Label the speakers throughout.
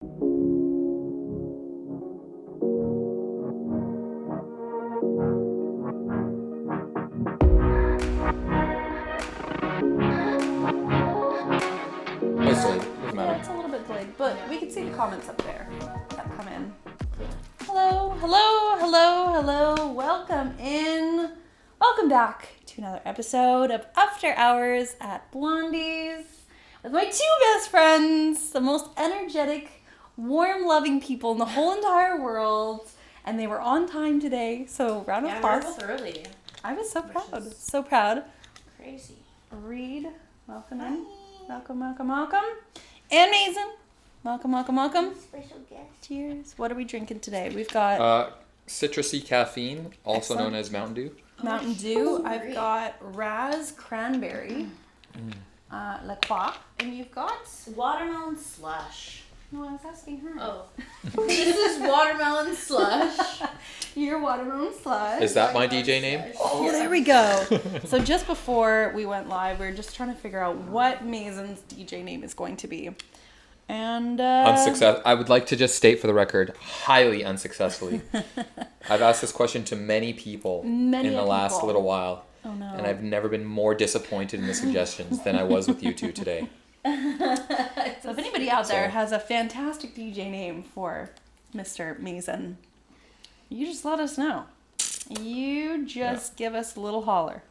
Speaker 1: It's delayed. Doesn't matter.
Speaker 2: Yeah, it's a little bit delayed, but we can see the comments up there that come in. Hello, hello, hello, hello. Welcome in. Welcome back to another episode of After Hours at Blondie's with my two best friends, the most energetic, warm, loving people in the whole entire world. And they were on time today, so round of applause.
Speaker 3: Yeah, we're both early.
Speaker 2: I was so proud. So proud.
Speaker 3: Crazy.
Speaker 2: Reid, welcome in. Welcome, welcome, welcome. And Mazen, welcome, welcome, welcome.
Speaker 3: Special guest.
Speaker 2: Cheers. What are we drinking today? We've got
Speaker 1: Citrusy caffeine, also
Speaker 2: Excellent.
Speaker 1: known as Mountain Dew.
Speaker 2: Mountain Dew.
Speaker 3: Ooh,
Speaker 2: I've
Speaker 3: great.
Speaker 2: got Raz Cranberry, La Croix, and you've got.
Speaker 3: Watermelon slush.
Speaker 2: No, I was asking her.
Speaker 3: Oh. This is watermelon slush.
Speaker 2: Your watermelon slush.
Speaker 1: Is that my DJ name?
Speaker 2: Oh, there we go. So just before we went live, we were just trying to figure out what Mazen's DJ name is going to be. And
Speaker 1: Unsuccess. I would like to just state for the record, highly unsuccessfully. I've asked this question to many people in the last little while.
Speaker 2: Oh no.
Speaker 1: And I've never been more disappointed in the suggestions than I was with you two today.
Speaker 2: So if anybody out there has a fantastic DJ name for Mr. Mazen, you just let us know. You just give us a little holler.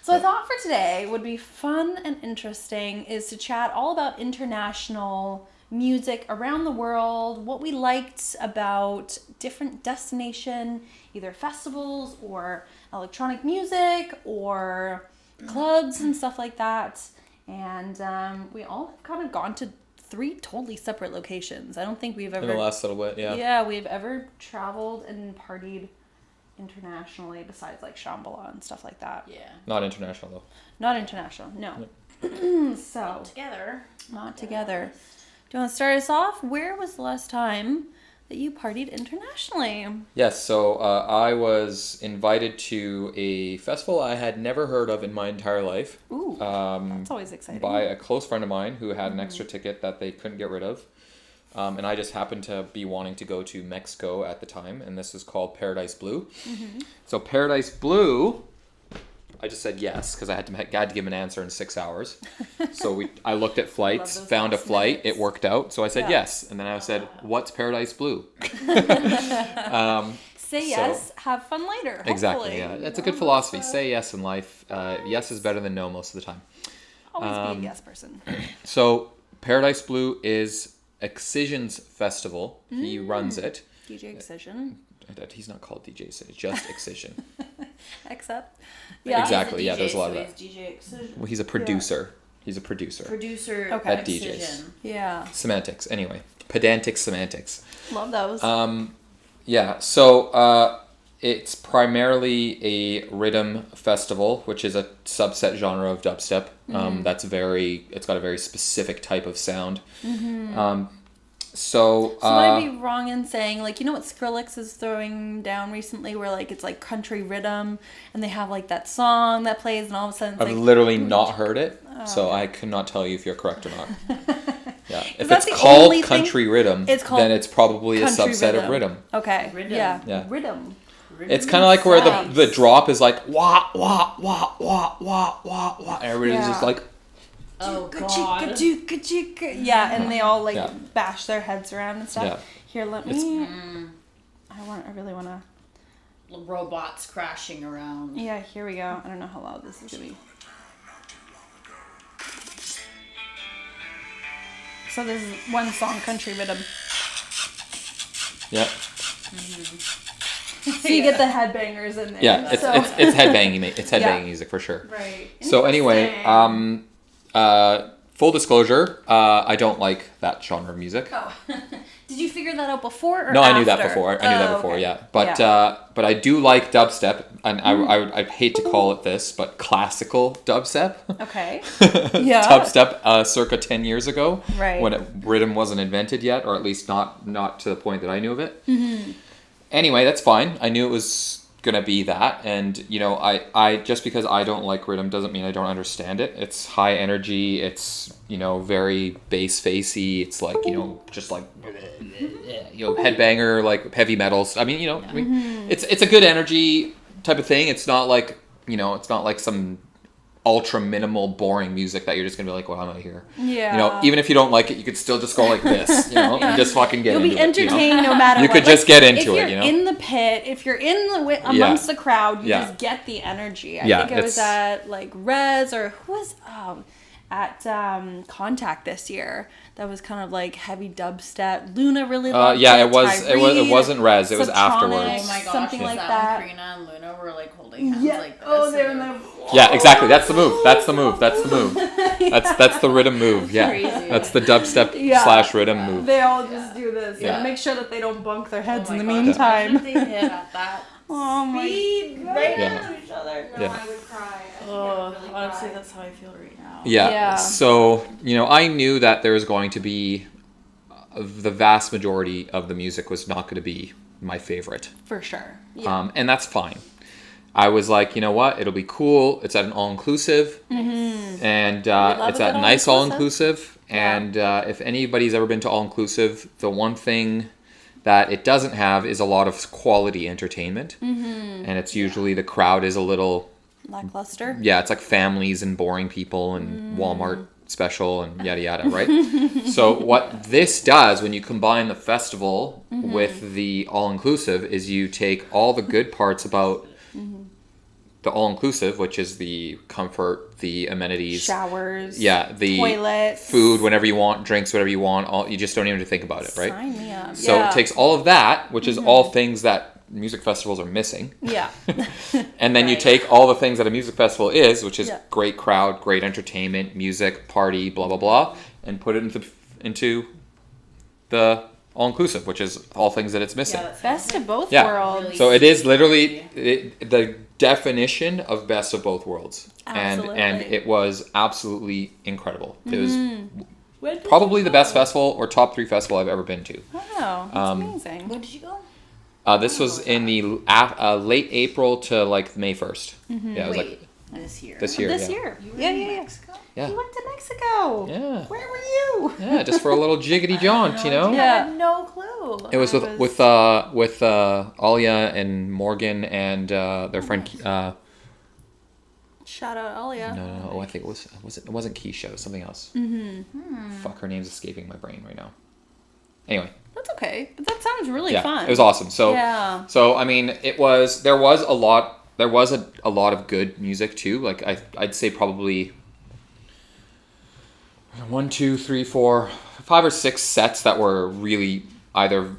Speaker 2: So I thought for today would be fun and interesting is to chat all about international music around the world, what we liked about different destination, either festivals or electronic music or clubs and stuff like that. And we all have kind of gone to 3 totally separate locations. I don't think we've ever...
Speaker 1: In the last little bit, yeah.
Speaker 2: Yeah, we've ever traveled and partied internationally besides like Shambhala and stuff like that.
Speaker 3: Yeah.
Speaker 1: Not international, though.
Speaker 2: Not international, no. So,
Speaker 3: Together.
Speaker 2: not together. Do you want to start us off? Where was the last time that you partied internationally?
Speaker 1: Yes, so I was invited to a festival I had never heard of in my entire life.
Speaker 2: Ooh, that's always exciting.
Speaker 1: By a close friend of mine who had an extra ticket that they couldn't get rid of. And I just happened to be wanting to go to Mexico at the time, and this is called Paradise Blue. So Paradise Blue, I just said yes, because I had to give an answer in 6 hours. So I looked at flights,
Speaker 2: those
Speaker 1: found a
Speaker 2: last
Speaker 1: flight,
Speaker 2: minutes.
Speaker 1: it worked out, so I said
Speaker 2: Yeah.
Speaker 1: yes. And then I said, what's Paradise Blue?
Speaker 2: Say yes, have fun later. Hopefully.
Speaker 1: Exactly, yeah. That's a good philosophy. Say yes in life. Yes is better than no most of the time.
Speaker 2: Always be a yes person.
Speaker 1: So Paradise Blue is Excision's festival. He runs it.
Speaker 2: DJ Excision.
Speaker 1: He's not called DJ, it's just Excision.
Speaker 2: Except. Yeah.
Speaker 1: Exactly,
Speaker 3: He's a
Speaker 1: yeah,
Speaker 3: DJ,
Speaker 1: there's a lot
Speaker 3: so
Speaker 1: of that.
Speaker 3: he's DJ Excision.
Speaker 1: Well, he's a producer. He's a producer.
Speaker 3: Producer
Speaker 2: Okay.
Speaker 1: At DJs.
Speaker 3: Excision.
Speaker 2: Yeah.
Speaker 1: Semantics, anyway. Pedantic semantics.
Speaker 2: Love those.
Speaker 1: Yeah, so it's primarily a rhythm festival, which is a subset genre of dubstep. It's got a very specific type of sound. So
Speaker 2: would I be wrong in saying, like, you know what Skrillex is throwing down recently where, like, it's, like, country rhythm and they have, like, that song that plays and all of a sudden it's,
Speaker 1: I've
Speaker 2: like...
Speaker 1: literally not heard it, so
Speaker 2: okay.
Speaker 1: I could not tell you if you're correct or not. Yeah, if
Speaker 2: that's
Speaker 1: it's
Speaker 2: the
Speaker 1: called
Speaker 2: only thing-
Speaker 1: country rhythm,
Speaker 2: It's called
Speaker 1: then it's probably a
Speaker 2: country
Speaker 1: subset of rhythm.
Speaker 2: Okay.
Speaker 3: Rhythm.
Speaker 2: Yeah.
Speaker 1: Yeah.
Speaker 2: Rhythm.
Speaker 1: It's kind of like where
Speaker 2: Sounds.
Speaker 1: the drop is like wah wah wah wah wah wah wah. And everybody's just
Speaker 2: Yeah.
Speaker 1: like,
Speaker 3: Oh, God.
Speaker 2: Yeah, and they all, like,
Speaker 1: Yeah.
Speaker 2: bash their heads around and stuff.
Speaker 1: Yeah.
Speaker 2: Here, let me... I really want to...
Speaker 3: Robots crashing around.
Speaker 2: Yeah, here we go. I don't know how loud this is going to be. So this is one song, country rhythm.
Speaker 1: yeah,
Speaker 2: So you get the headbangers in there.
Speaker 1: yeah. It's
Speaker 2: so.
Speaker 1: it's headbanging. It's headbanging
Speaker 2: Yeah.
Speaker 1: music for sure.
Speaker 2: Right.
Speaker 1: So anyway,
Speaker 2: Interesting.
Speaker 1: full disclosure, I don't like that genre of music.
Speaker 2: Oh. Did you figure that out before or
Speaker 1: No,
Speaker 2: after?
Speaker 1: I knew that before. I knew that before,
Speaker 2: okay.
Speaker 1: yeah. But I do like dubstep, and I hate to call it this, but classical dubstep.
Speaker 2: Okay. Yeah.
Speaker 1: Dubstep, circa 10 years ago,
Speaker 2: Right.
Speaker 1: when rhythm wasn't invented yet, or at least not to the point that I knew of it. Anyway, that's fine. I knew it was gonna be that. And you know, I just because I don't like rhythm doesn't mean I don't understand it. It's high energy. It's, you know, very bass facey. It's like, you know, just like, you know, headbanger, like heavy metals. I mean, you know, I mean, it's a good energy type of thing. It's not like, you know, it's not like some ultra minimal boring music that you're just gonna be like, well, I'm out of here.
Speaker 2: Yeah.
Speaker 1: You know, even if you don't like it, you could still just go like this, you know, and just fucking get
Speaker 2: You'll
Speaker 1: into
Speaker 2: be entertained
Speaker 1: it, you know?
Speaker 2: no matter
Speaker 1: You
Speaker 2: what.
Speaker 1: could just get into
Speaker 2: if
Speaker 1: it,
Speaker 2: you're
Speaker 1: you know?
Speaker 2: in the pit, if you're in the amongst the crowd, you just get the energy. I think it was at like Rez or who was at Contact this year. That was kind of like heavy dubstep. Luna really loved
Speaker 1: yeah,
Speaker 2: it.
Speaker 1: it wasn't Rez. It was
Speaker 2: Subtronic,
Speaker 1: afterwards.
Speaker 3: Oh my gosh,
Speaker 2: something
Speaker 3: was
Speaker 2: like
Speaker 3: that
Speaker 2: that.
Speaker 3: when Karina and Luna were like holding hands like this?
Speaker 2: Oh, they're in the.
Speaker 1: Yeah, exactly. That's the move. That's the move. That's the move. That's the rhythm move. Yeah,
Speaker 3: Crazy.
Speaker 1: that's the dubstep / rhythm move.
Speaker 2: They all just do this.
Speaker 1: Yeah.
Speaker 2: And make sure that they don't bunk their heads in the
Speaker 3: gosh,
Speaker 2: meantime.
Speaker 3: imagine if they hit at that
Speaker 2: Oh my
Speaker 3: speed right
Speaker 1: Yeah.
Speaker 3: into each other.
Speaker 2: No,
Speaker 1: Yeah.
Speaker 2: I would cry.
Speaker 3: Oh, honestly, that's how I feel right now.
Speaker 1: Yeah. So, you know, I knew that there was going to be the vast majority of the music was not going to be my favorite.
Speaker 2: For sure. Yeah.
Speaker 1: And that's fine. I was like, you know what? It'll be cool. It's at an all-inclusive. And it's at a nice all-inclusive. And if anybody's ever been to all-inclusive, the one thing that it doesn't have is a lot of quality entertainment. And it's usually the crowd is a little...
Speaker 2: Lackluster.
Speaker 1: Yeah, it's like families and boring people and Walmart special and yada yada, right? So what this does when you combine the festival with the all-inclusive is you take all the good parts about the all-inclusive, which is the comfort, the amenities,
Speaker 2: Showers.
Speaker 1: yeah, the
Speaker 2: toilets,
Speaker 1: food whenever you want, drinks whatever you want. You just don't even have to think about it, right?
Speaker 2: Sign me up.
Speaker 1: So it takes all of that, which is all things that music festivals are missing.
Speaker 2: Yeah.
Speaker 1: And then you take all the things that a music festival is, which is
Speaker 2: Yeah.
Speaker 1: great crowd, great entertainment, music, party, blah, blah, blah, and put it into the all-inclusive, which is all things that it's missing.
Speaker 3: Yeah,
Speaker 2: Best of both
Speaker 1: Yeah.
Speaker 2: worlds.
Speaker 1: So it is literally the definition of best of both worlds.
Speaker 2: Absolutely.
Speaker 1: And it was absolutely incredible. It was
Speaker 3: When did
Speaker 1: probably
Speaker 3: you
Speaker 1: the
Speaker 3: go?
Speaker 1: best festival or top 3 festival I've ever been to.
Speaker 2: Wow, that's amazing.
Speaker 3: When did you go?
Speaker 1: This was in the late April to like May 1st. Yeah, it was like
Speaker 3: This year.
Speaker 1: this year.
Speaker 2: This
Speaker 1: yeah.
Speaker 2: year.
Speaker 3: You were
Speaker 2: Yeah,
Speaker 3: in
Speaker 2: yeah, yeah.
Speaker 3: Mexico?
Speaker 1: Yeah.
Speaker 2: You went to Mexico.
Speaker 1: Yeah.
Speaker 2: Where were you?
Speaker 1: Yeah, just for a little jiggity jaunt, you know?
Speaker 3: I
Speaker 2: Yeah.
Speaker 3: had no clue.
Speaker 1: It was
Speaker 2: I
Speaker 1: with Alia and Morgan and their friend.
Speaker 2: Shout out Alia.
Speaker 1: No, I think it wasn't Keisha. It was something else. Fuck, her name's escaping my brain right now. Anyway.
Speaker 2: That's okay. But that sounds really
Speaker 1: Yeah,
Speaker 2: fun.
Speaker 1: it was awesome. So
Speaker 2: Yeah.
Speaker 1: So I mean, there was a lot of good music too. Like I'd say probably 1, 2, 3, 4, 5 or 6 sets that were really either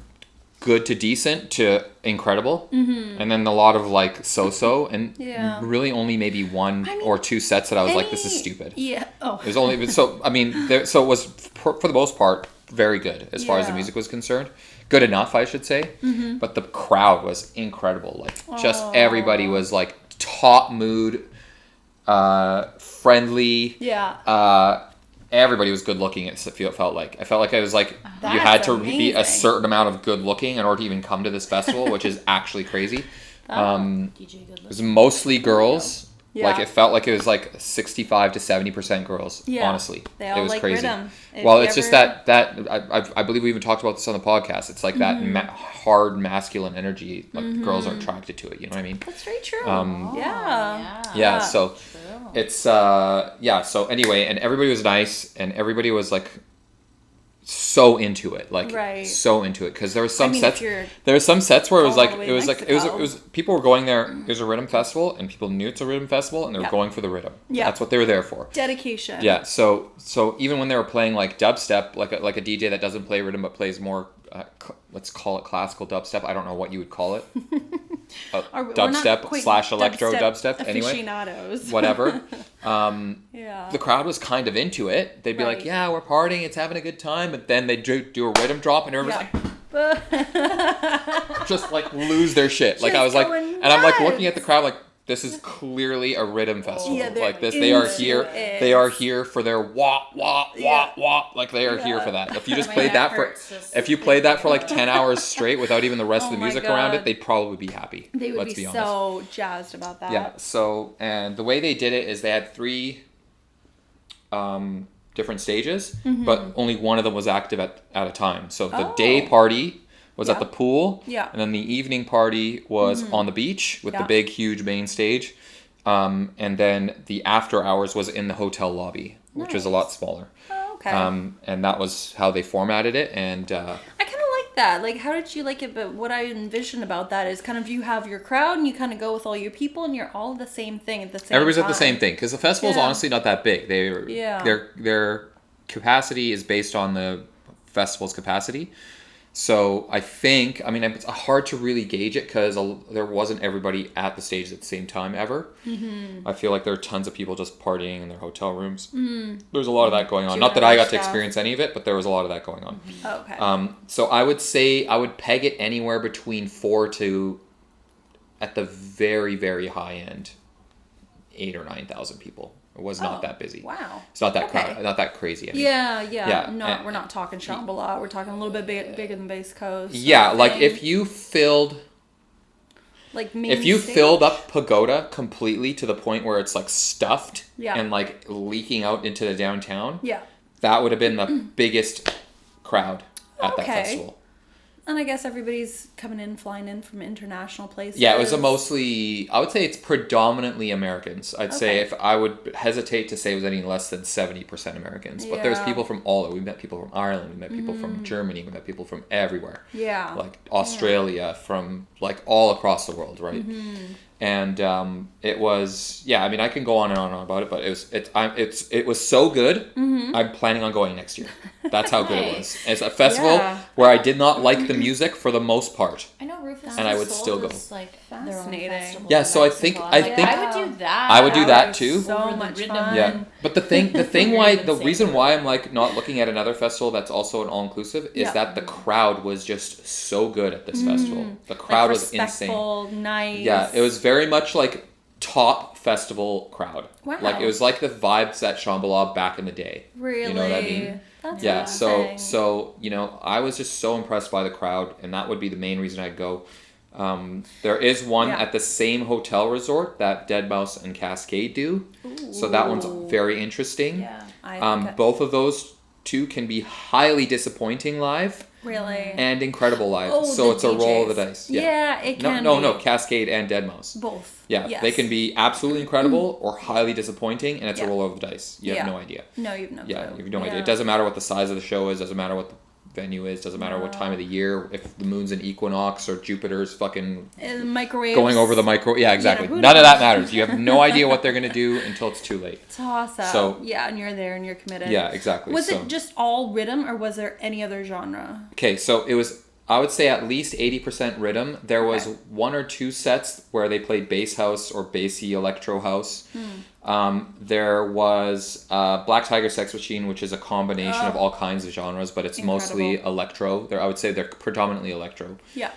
Speaker 1: good to decent to incredible, and then a lot of like so and
Speaker 2: Yeah.
Speaker 1: really only maybe one or two sets that I was like, this is stupid.
Speaker 2: Yeah. Oh.
Speaker 1: It was only so I mean so it was for the most part very good as far as the
Speaker 2: Yeah.
Speaker 1: music was concerned. Good enough, I should say. But the crowd was incredible. Like just everybody was like top mood, friendly.
Speaker 2: Yeah.
Speaker 1: Everybody was good looking. It felt like I felt like I was like you
Speaker 2: That's
Speaker 1: had to be a
Speaker 2: amazing.
Speaker 1: certain amount of good looking in order to even come to this festival, which is actually crazy.
Speaker 3: DJ Good
Speaker 1: It was mostly girls.
Speaker 2: Yeah.
Speaker 1: Like it felt like it was like 65 to 70% girls.
Speaker 2: Yeah.
Speaker 1: Honestly,
Speaker 2: They all
Speaker 1: it was
Speaker 2: like
Speaker 1: crazy.
Speaker 2: rhythm. If
Speaker 1: Well,
Speaker 2: you
Speaker 1: it's just
Speaker 2: ever-
Speaker 1: that I believe we even talked about this on the podcast. It's like that hard masculine energy. Like girls are attracted to it. You know what I mean?
Speaker 2: That's very true.
Speaker 1: Um,
Speaker 2: yeah.
Speaker 1: Yeah. So it's So anyway, and everybody was nice, and everybody was like so into it, like
Speaker 2: Right.
Speaker 1: so into it, because there was some
Speaker 2: I mean,
Speaker 1: sets.
Speaker 2: if you're
Speaker 1: There were some sets where it was
Speaker 2: all
Speaker 1: like
Speaker 2: the way
Speaker 1: it was
Speaker 2: to
Speaker 1: like it was
Speaker 2: Mexico.
Speaker 1: people were going there. It was a rhythm festival, and people knew it's a rhythm festival, and they were
Speaker 2: Yeah.
Speaker 1: going for the rhythm.
Speaker 2: Yeah.
Speaker 1: That's what they were there for.
Speaker 2: Dedication.
Speaker 1: Yeah. So even when they were playing like dubstep, like a DJ that doesn't play rhythm but plays more, let's call it classical dubstep. I don't know what you would call it.
Speaker 2: We're not
Speaker 1: Dubstep
Speaker 2: quite
Speaker 1: / electro dubstep. Anyway,
Speaker 2: aficionados.
Speaker 1: whatever.
Speaker 2: Yeah.
Speaker 1: The crowd was kind of into it. They'd be like,
Speaker 2: Right.
Speaker 1: "Yeah, we're partying. It's having a good time." But then they'd do a rhythm drop, and everybody's like, just like lose their shit. Like I was
Speaker 2: Just
Speaker 1: like,
Speaker 2: going
Speaker 1: and I'm like
Speaker 2: nuts.
Speaker 1: looking at the crowd like, This is clearly a rhythm festival.
Speaker 2: Yeah,
Speaker 1: like this,
Speaker 2: they
Speaker 1: are here for their wah wah wah wah. Like they are here for that. If you just played that for like 10 hours straight without even the rest of the music around it, they'd probably be happy.
Speaker 2: They would be so jazzed about that.
Speaker 1: Yeah. So, and the way they did it is they had 3 different stages, but only one of them was active at a time. So the day party was at the pool, and then the evening party was on the beach with the big, huge main stage, and then the after hours was in the hotel lobby, which was a lot smaller.
Speaker 2: Oh, okay.
Speaker 1: And that was how they formatted it, and
Speaker 2: I kind of like that. Like, how did you like it? But what I envision about that is kind of you have your crowd, and you kind of go with all your people, and you're all the same thing at the same time.
Speaker 1: Everybody's at the same thing, because the festival is honestly not that big. Their capacity is based on the festival's capacity. So I think, I mean, it's hard to really gauge it because there wasn't everybody at the stage at the same time ever. I feel like there are tons of people just partying in their hotel rooms. There's a lot of that going on. Not that I got to experience any of it, but there was a lot of that going on.
Speaker 2: Okay.
Speaker 1: So I would say I would peg it anywhere between 4 to, at the very, very high end, 8,000 or 9,000 people. It was not that busy.
Speaker 2: Wow.
Speaker 1: It's not that crowded, not that crazy. I mean.
Speaker 2: Yeah. We're not talking Shambhala. We're talking a little bit bigger than Base Coast.
Speaker 1: Yeah, like if you filled filled up Pagoda completely to the point where it's like stuffed and like leaking out into the downtown, that would have been the biggest crowd at that festival.
Speaker 2: And I guess everybody's flying in from international places.
Speaker 1: Yeah, it was I would say it's predominantly Americans. I'd say if I would hesitate to say it was any less than 70% Americans. But there's people from all over. We met people from Ireland, we met people from Germany, we met people from everywhere.
Speaker 2: Yeah.
Speaker 1: Like Australia, from like all across the world, right? And it was, I mean, I can go on and on about it, but it was so good. I'm planning on going next year. That's how good it was. It's a festival where I did not like the music for the most part.
Speaker 3: I know Rufus
Speaker 1: and I would still go.
Speaker 3: Like
Speaker 2: fascinating.
Speaker 1: Yeah, so I think
Speaker 3: I would do that.
Speaker 1: I would do that too.
Speaker 2: So much fun.
Speaker 1: Yeah, but the reason why I'm like not looking at another festival that's also an all inclusive is that the crowd was just so good at this festival. The crowd was insane.
Speaker 2: Nice.
Speaker 1: Yeah, it was very much like top festival crowd.
Speaker 2: Wow.
Speaker 1: Like it was like the vibes at Shambhala back in the day.
Speaker 2: Really?
Speaker 1: You know what I mean?
Speaker 2: That's
Speaker 1: amazing. So I was just so impressed by the crowd, and that would be the main reason I'd go. There is one at the same hotel resort that Dead Mouse and Cascade do. Ooh. So that one's very interesting.
Speaker 2: Yeah.
Speaker 1: Both of those two can be highly disappointing live.
Speaker 2: Really?
Speaker 1: And incredible live. So it's a roll of the dice.
Speaker 2: Yeah, it can
Speaker 1: No, Cascade and Dead Mouse.
Speaker 2: Both.
Speaker 1: Yeah,
Speaker 2: yes.
Speaker 1: They can be absolutely incredible or highly disappointing, and it's a roll of the dice. You have no idea.
Speaker 2: No, you have no clue.
Speaker 1: Yeah, you have no idea. It doesn't matter what the size of the show is, doesn't matter what the venue is, doesn't matter what time of the year, if the moon's an equinox or Jupiter's fucking
Speaker 2: microwave
Speaker 1: going over the micro. Yeah, exactly. None of that matters. You have no idea what they're going to do until it's too late.
Speaker 2: It's awesome.
Speaker 1: So,
Speaker 2: and you're there and you're committed.
Speaker 1: Yeah, exactly.
Speaker 2: Was it just all rhythm, or was there any other genre?
Speaker 1: Okay, so it was, I would say, at least 80% rhythm. There was 1 or 2 sets where they played bass house or bassy electro house. There was Black Tiger Sex Machine, which is a combination of all kinds of genres, but it's mostly electro. I would say they're predominantly electro.
Speaker 2: Yeah.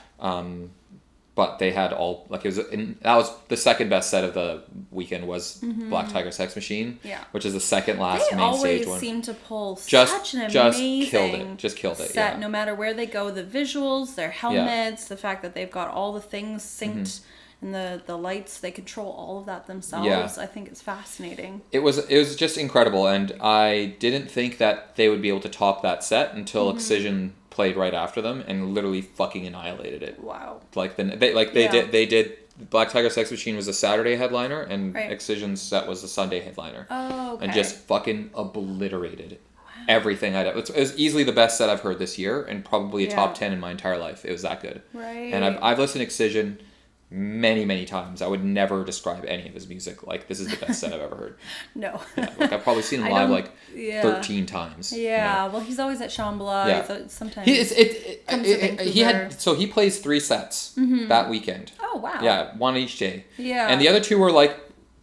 Speaker 1: But they had all, like, that was the second best set of the weekend was Black Tiger Sex Machine, which is the second last main stage one. They always
Speaker 2: seem to pull such an amazing
Speaker 1: Just killed it,
Speaker 2: set. No matter where they go, the visuals, their helmets, the fact that they've got all the things synced, and the lights, they control all of that themselves. Yeah. I think it's fascinating. It was
Speaker 1: just incredible, and I didn't think that they would be able to top that set until Excision played right after them and literally fucking annihilated it.
Speaker 2: Wow.
Speaker 1: Like they did Black Tiger Sex Machine was a Saturday headliner, and Excision's set was a Sunday headliner.
Speaker 2: Oh, okay.
Speaker 1: And just fucking obliterated everything I'd ever. It was easily the best set I've heard this year, and probably a top 10 in my entire life. It was that good.
Speaker 2: Right.
Speaker 1: And I've listened to Excision many times. I would never describe any of his music like this is the best set I've ever heard.
Speaker 2: No.
Speaker 1: Like I've probably seen him live 13 times.
Speaker 2: Yeah, well, he's always at Shambhala.
Speaker 1: Yeah.
Speaker 2: Sometimes
Speaker 1: he plays 3 sets that weekend.
Speaker 2: Oh wow.
Speaker 1: Yeah, one each day.
Speaker 2: Yeah.
Speaker 1: And the other 2 were like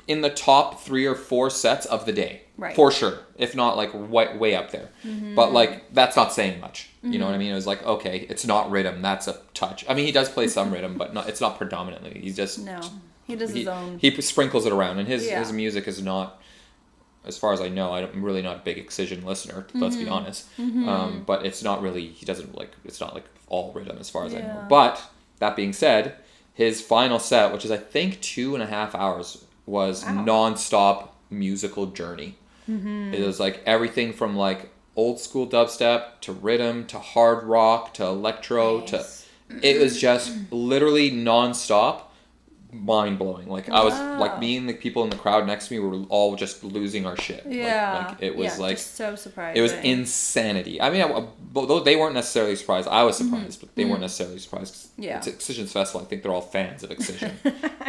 Speaker 1: in the top 3 or 4 sets of the day.
Speaker 2: Right.
Speaker 1: For sure. If not like way up there. But like that's not saying much. You know what I mean? It was like, okay, it's not rhythm, that's a touch. I mean, he does play some rhythm, but it's not predominantly. He's just
Speaker 2: He does his own.
Speaker 1: He sprinkles it around, and his
Speaker 2: Yeah.
Speaker 1: his music is not, as far as I know, I'm really not a big Excision listener. Let's be honest. But it's not really. He doesn't like. It's not like all rhythm, as far as I know. But that being said, his final set, which is I think 2.5 hours, was non-stop musical journey. It was like everything from like old school dubstep to rhythm to hard rock to electro to. It was just literally non-stop. Mind blowing. Like I was like me and the people in the crowd next to me were all just losing our shit. Like it was like
Speaker 2: just so surprising.
Speaker 1: it was insanity. I mean, though they weren't necessarily surprised. I was surprised, but they weren't necessarily surprised.
Speaker 2: Yeah.
Speaker 1: It's Excision's festival. I think they're all fans of Excision.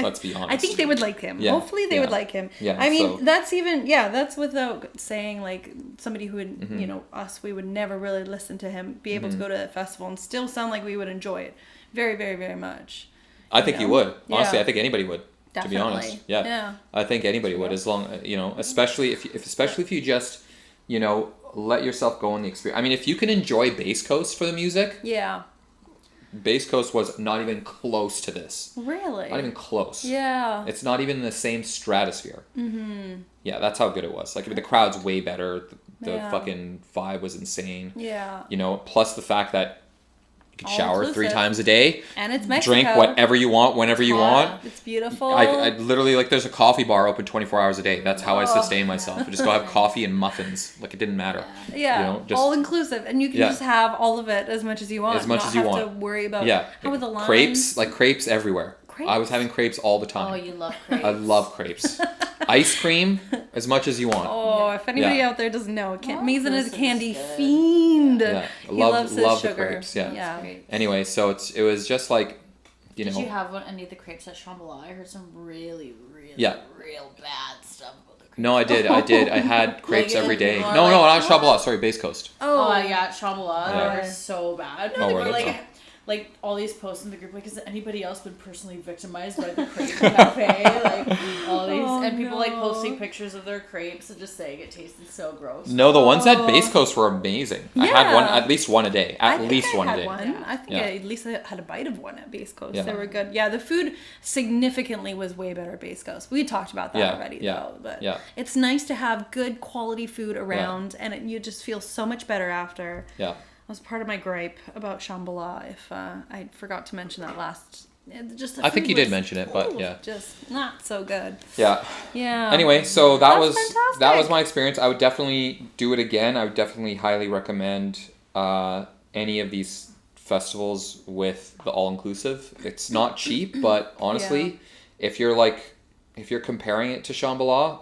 Speaker 1: Let's be honest.
Speaker 2: I think they would like him.
Speaker 1: Yeah.
Speaker 2: Hopefully they would like him.
Speaker 1: Yeah,
Speaker 2: I mean,
Speaker 1: so-
Speaker 2: that's without saying like somebody who would, you know, us, we would never really listen to him, be able to go to a festival and still sound like we would enjoy it very, very, very much.
Speaker 1: I think you would. Honestly,
Speaker 2: Yeah.
Speaker 1: I think anybody would.
Speaker 2: Definitely.
Speaker 1: To be honest, yeah. I think anybody would, as long especially if you just, let yourself go in the experience. I mean, if you can enjoy Bass Coast for the music, Bass Coast was not even close to this.
Speaker 2: Really?
Speaker 1: Not even close.
Speaker 2: Yeah.
Speaker 1: It's not even in the same stratosphere. Yeah, that's how good it was. Like, the crowd's way better. The fucking vibe was insane.
Speaker 2: Yeah.
Speaker 1: Plus the fact that you can
Speaker 2: All
Speaker 1: shower
Speaker 2: inclusive.
Speaker 1: 3 times a day.
Speaker 2: And it's Mexico.
Speaker 1: Drink whatever you want, whenever you want.
Speaker 2: It's beautiful.
Speaker 1: I literally, like, there's a coffee bar open 24 hours a day. That's how I sustain myself. I just go have coffee and muffins. Like, it didn't matter.
Speaker 2: Yeah.
Speaker 1: Just,
Speaker 2: all inclusive. And you can just have all of it as much as you want.
Speaker 1: As much as you
Speaker 2: not
Speaker 1: want.
Speaker 2: have to worry about how are the lines.
Speaker 1: Crepes everywhere.
Speaker 2: Crepes?
Speaker 1: I was having crepes all the time.
Speaker 3: Oh, you love crepes.
Speaker 1: I love crepes. Ice cream, as much as you want.
Speaker 2: Oh, if anybody out there doesn't know, Mazen is a
Speaker 3: this
Speaker 2: candy
Speaker 3: is good.
Speaker 2: fiend.
Speaker 1: Yeah,
Speaker 2: He loves his
Speaker 1: love
Speaker 2: sugar.
Speaker 1: the crepes. Yeah.
Speaker 3: Great.
Speaker 1: Anyway, so it was just like,
Speaker 3: Did you have any of the crepes at Shambhala? I heard some really, really, real bad stuff about the crepes.
Speaker 1: No, I did. I had crepes every day.
Speaker 3: people are
Speaker 1: No,
Speaker 3: like,
Speaker 1: not Shambhala. Sorry, Bass Coast.
Speaker 3: Oh, yeah, at Shambhala.
Speaker 1: Yeah.
Speaker 3: They were so bad.
Speaker 1: Oh,
Speaker 3: They
Speaker 1: were
Speaker 3: were
Speaker 1: they?
Speaker 3: like all these posts in the group, like, has anybody else been personally victimized by the crepe cafe? Like all these, and people like posting pictures of their crepes and just saying it tasted so gross.
Speaker 1: No, the ones at Bass Coast were amazing. I had
Speaker 2: Yeah.
Speaker 1: at least one a day.
Speaker 2: I
Speaker 1: At
Speaker 2: think
Speaker 1: least
Speaker 2: I
Speaker 1: one a
Speaker 2: had
Speaker 1: day.
Speaker 2: one.
Speaker 3: Yeah.
Speaker 2: I think I at least had a bite of one at Bass Coast.
Speaker 1: Yeah.
Speaker 2: They were good. Yeah, the food significantly was way better at Bass Coast. We talked about that already, though. But it's nice to have good quality food around, and you just feel so much better after.
Speaker 1: Yeah.
Speaker 2: That was part of my gripe about Shambhala. If I forgot to mention that last. Just
Speaker 1: I think you did mention it, but yeah.
Speaker 2: Just not so good.
Speaker 1: Yeah.
Speaker 2: Yeah.
Speaker 1: Anyway, so that
Speaker 2: That's
Speaker 1: was
Speaker 2: fantastic.
Speaker 1: my experience. I would definitely do it again. I would definitely highly recommend any of these festivals with the all-inclusive. It's not cheap, but honestly, if you're comparing it to Shambhala,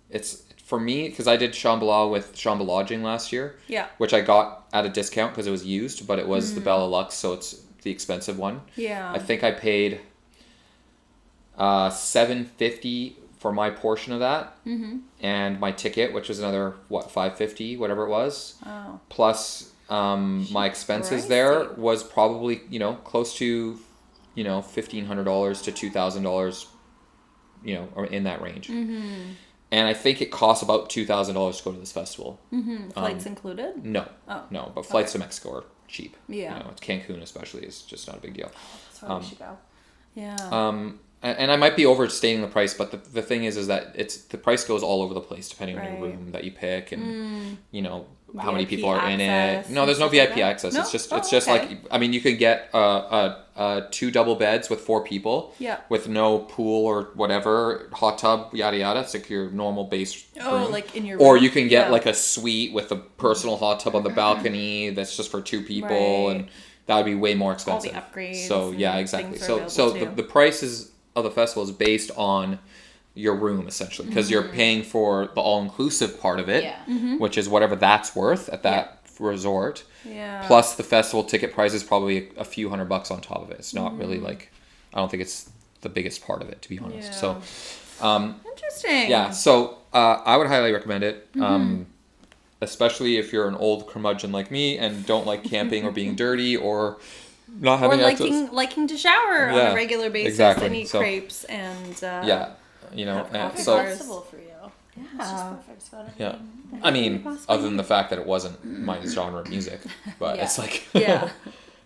Speaker 1: it's, for me, because I did Shambhala with Shambhala Lodging last year, which I got at a discount because it was used, but it was the Bella Lux, so it's the expensive one.
Speaker 2: Yeah.
Speaker 1: I think I paid $750 for my portion of that, and my ticket, which was another $550, whatever it was.
Speaker 2: Oh.
Speaker 1: Plus, my expenses
Speaker 2: pricey.
Speaker 1: there was probably close to $1,500 to $2,000, or in that range. And I think it costs about $2,000 to go to this festival.
Speaker 2: Flights included?
Speaker 1: No,
Speaker 2: Oh.
Speaker 1: no, but flights to Mexico are cheap.
Speaker 2: Yeah.
Speaker 1: Cancun especially is just not a big deal.
Speaker 2: That's where we should go. Yeah.
Speaker 1: And I might be overstating the price, but the thing is that the price goes all over the place depending on your
Speaker 2: Right.
Speaker 1: room that you pick and how many
Speaker 2: VIP
Speaker 1: people are in it.
Speaker 2: access
Speaker 1: No, there's no
Speaker 2: and stuff
Speaker 1: VIP
Speaker 2: like that?
Speaker 1: access.
Speaker 2: No?
Speaker 1: It's just
Speaker 2: Oh, okay.
Speaker 1: like, I mean, you could get 2 double beds with 4 people.
Speaker 2: Yeah.
Speaker 1: With no pool or whatever, hot tub, yada yada. It's like your normal base room.
Speaker 2: Like in your
Speaker 1: Or
Speaker 2: room.
Speaker 1: you can get
Speaker 2: Yeah.
Speaker 1: like a suite with a personal hot tub on the balcony that's just for 2 people,
Speaker 2: Right.
Speaker 1: and that would be way more expensive.
Speaker 2: upgrades
Speaker 1: So yeah,
Speaker 2: and
Speaker 1: exactly.
Speaker 2: things are
Speaker 1: So
Speaker 2: available
Speaker 1: the
Speaker 2: too.
Speaker 1: prices of the festival is based on your room essentially, because you're paying for the all-inclusive part of it,
Speaker 3: Yeah.
Speaker 1: which is whatever that's worth at that resort.
Speaker 2: Yeah.
Speaker 1: Plus the festival ticket price is probably a few $100 on top of it. It's not really like, I don't think it's the biggest part of it, to be honest.
Speaker 2: Yeah.
Speaker 1: So
Speaker 2: Interesting.
Speaker 1: yeah, so I would highly recommend it, especially if you're an old curmudgeon like me and don't like camping or being dirty or not
Speaker 2: Or
Speaker 1: having access.
Speaker 2: liking to shower on
Speaker 1: Yeah,
Speaker 2: a regular basis
Speaker 1: exactly.
Speaker 2: and eat
Speaker 1: So-
Speaker 2: crepes and
Speaker 1: Yeah,
Speaker 2: have
Speaker 1: and
Speaker 2: coffee
Speaker 1: so
Speaker 2: bars.
Speaker 3: Festival for you. Yeah, it's just perfect. It's got
Speaker 1: yeah,
Speaker 3: everything.
Speaker 1: I mean,
Speaker 2: Possibly.
Speaker 1: other than the fact that it wasn't my genre of music, but
Speaker 3: Yeah.
Speaker 1: it's like,
Speaker 2: Yeah.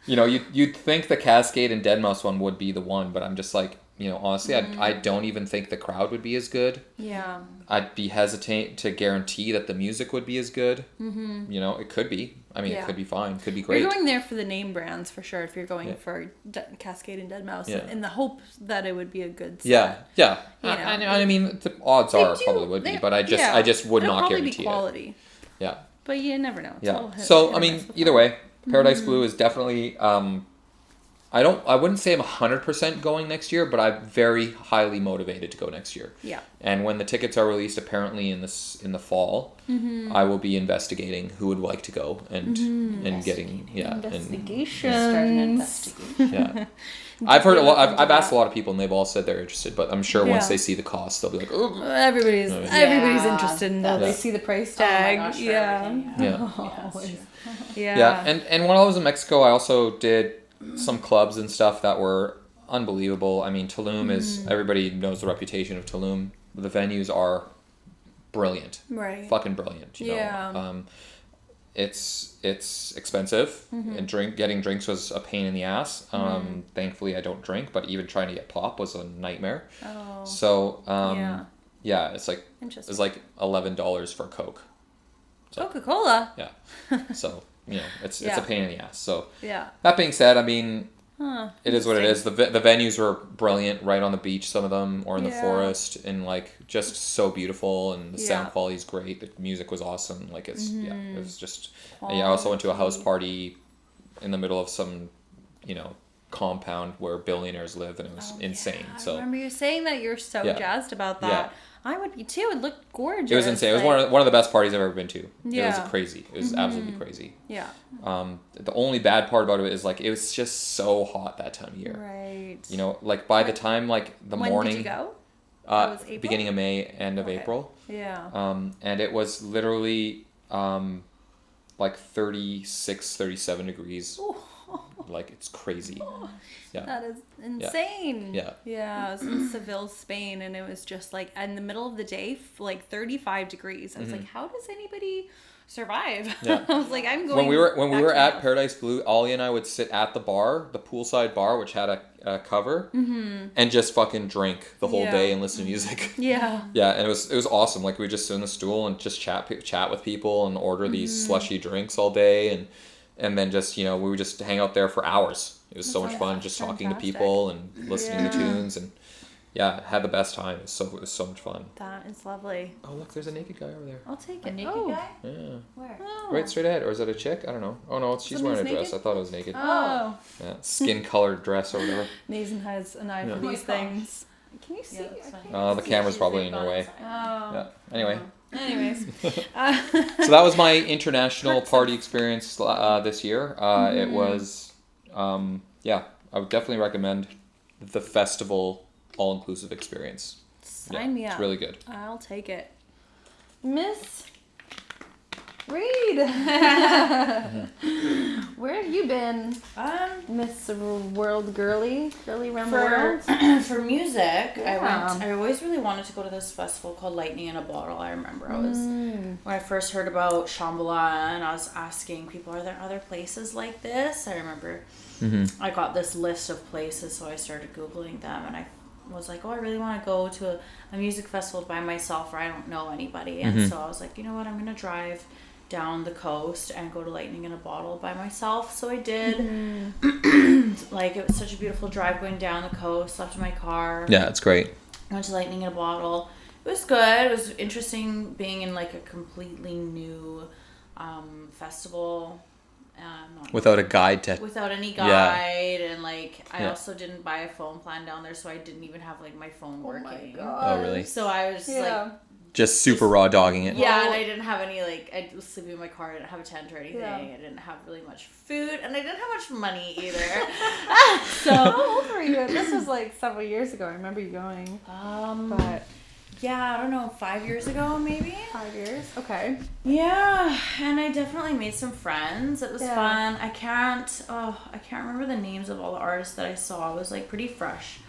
Speaker 1: you'd think the Cascade and Dead Mouse one would be the one, but I'm just like, honestly, I don't even think the crowd would be as good.
Speaker 2: Yeah.
Speaker 1: I'd be hesitant to guarantee that the music would be as good. Mm-hmm. It could be. I mean, it could be fine. Could be great.
Speaker 2: You're going there for the name brands for sure. If you're going for Cascade and Dead Mouse, in the hope that it would be a good set.
Speaker 1: Yeah. I mean, the odds are probably would be, but I just would not guarantee
Speaker 2: be quality.
Speaker 1: it. Yeah.
Speaker 2: But you never know. It's
Speaker 1: So I mean, either way, Paradise Blue is definitely. I wouldn't say I'm 100% going next year, but I'm very highly motivated to go next year.
Speaker 2: Yeah.
Speaker 1: And when the tickets are released, apparently in the fall, I will be investigating who would like to go and getting
Speaker 2: investigation.
Speaker 3: Start an investigation.
Speaker 1: Yeah. I've heard a lot. I've asked a lot of people, and they've all said they're interested. But I'm sure once they see the cost, they'll be like, "Oh,
Speaker 2: everybody's interested in that. They see the price tag."
Speaker 3: Oh my gosh,
Speaker 1: Yeah. And when I was in Mexico, I also did some clubs and stuff that were unbelievable. I mean, Tulum is, everybody knows the reputation of Tulum. The venues are brilliant.
Speaker 2: Right.
Speaker 1: Fucking brilliant, you know. It's expensive, and getting drinks was a pain in the ass. Thankfully I don't drink, but even trying to get pop was a nightmare.
Speaker 2: Oh.
Speaker 1: So, it's like $11 for Coke. So,
Speaker 2: Coca-Cola.
Speaker 1: Yeah. So, it's a pain in the ass. So, that being said, I mean, it is what it is. The venues were brilliant, right on the beach, some of them, or in the forest, and like just so beautiful, and the sound quality is great. The music was awesome. Like it was just. I also went to a house party in the middle of some, compound where billionaires live, and it was insane. So
Speaker 2: I remember you saying that you're so jazzed about that. Yeah. I would be too. It looked gorgeous.
Speaker 1: It was insane. It was one of the best parties I've ever been to. Yeah. It was crazy. It was absolutely crazy.
Speaker 2: Yeah.
Speaker 1: The only bad part about it is like it was just so hot that time of year.
Speaker 2: Right.
Speaker 1: Like by the time like the morning.
Speaker 2: When did you go? Was April?
Speaker 1: Beginning of May, end of April.
Speaker 2: Yeah.
Speaker 1: And it was literally like 36, 37 degrees. Ooh. Like it's crazy. Yeah.
Speaker 2: That is insane.
Speaker 1: Yeah.
Speaker 2: Yeah. I was in Seville, Spain, and it was just like in the middle of the day, like 35 degrees. I was like, how does anybody survive?
Speaker 1: Yeah.
Speaker 2: I was like, I'm going.
Speaker 1: When we were at Paradise Blue, Ollie and I would sit at the bar, the poolside bar, which had a cover, and just fucking drink the whole day and listen to music.
Speaker 2: Yeah.
Speaker 1: Yeah, and it was awesome. Like we would just sit on the stool and just chat with people and order these slushy drinks all day, and then just we would just hang out there for hours. It was so much fun, just talking to people and listening to tunes, and had the best time. It was so much fun.
Speaker 2: That is lovely.
Speaker 1: Oh look, there's a naked guy over there.
Speaker 2: I'll take it.
Speaker 3: A naked guy?
Speaker 1: Yeah.
Speaker 3: Where?
Speaker 2: Oh.
Speaker 1: Right straight ahead, or is that a chick? I don't know. Oh no, she's wearing a dress.
Speaker 2: naked?
Speaker 1: I thought it was naked.
Speaker 2: Oh.
Speaker 1: Yeah, skin colored dress or whatever.
Speaker 2: Mazen has an eye for these things. Can you see?
Speaker 1: The camera's probably in your way.
Speaker 2: Oh.
Speaker 1: Yeah. Anyway.
Speaker 2: Anyways.
Speaker 1: So that was my international party experience this year. It was, I would definitely recommend the festival all-inclusive experience.
Speaker 2: Sign me up.
Speaker 1: It's really good.
Speaker 2: I'll take it. Miss Reid. Where have you been? Miss World Girly around the world?
Speaker 3: For music, I always really wanted to go to this festival called Lightning in a Bottle. I remember when I first heard about Shambhala, and I was asking people, are there other places like this? I remember I got this list of places, so I started Googling them, and I was like, I really want to go to a music festival by myself where I don't know anybody. And so I was like, you know what, I'm going to drive down the coast and go to Lightning in a Bottle by myself. So I did. Like, it was such a beautiful drive going down the coast, left in my car.
Speaker 1: Yeah, it's great.
Speaker 3: Went to Lightning in a Bottle. It was good. It was interesting being in like a completely new festival.
Speaker 1: Without a guide
Speaker 3: without any guide, and like I also didn't buy a phone plan down there, so I didn't even have like my phone working.
Speaker 2: Oh my god!
Speaker 1: Oh really?
Speaker 3: So I was like
Speaker 1: just super raw dogging it.
Speaker 3: Yeah, and I didn't have any I was sleeping in my car. I didn't have a tent or anything. I didn't have really much food, and I didn't have much money either. So
Speaker 2: how old were you? This was like several years ago. I remember you going. But
Speaker 3: yeah, I don't know, 5 years ago maybe.
Speaker 2: 5 years. Okay.
Speaker 3: Yeah, and I definitely made some friends. It was fun. I can't remember the names of all the artists that I saw. I was like pretty fresh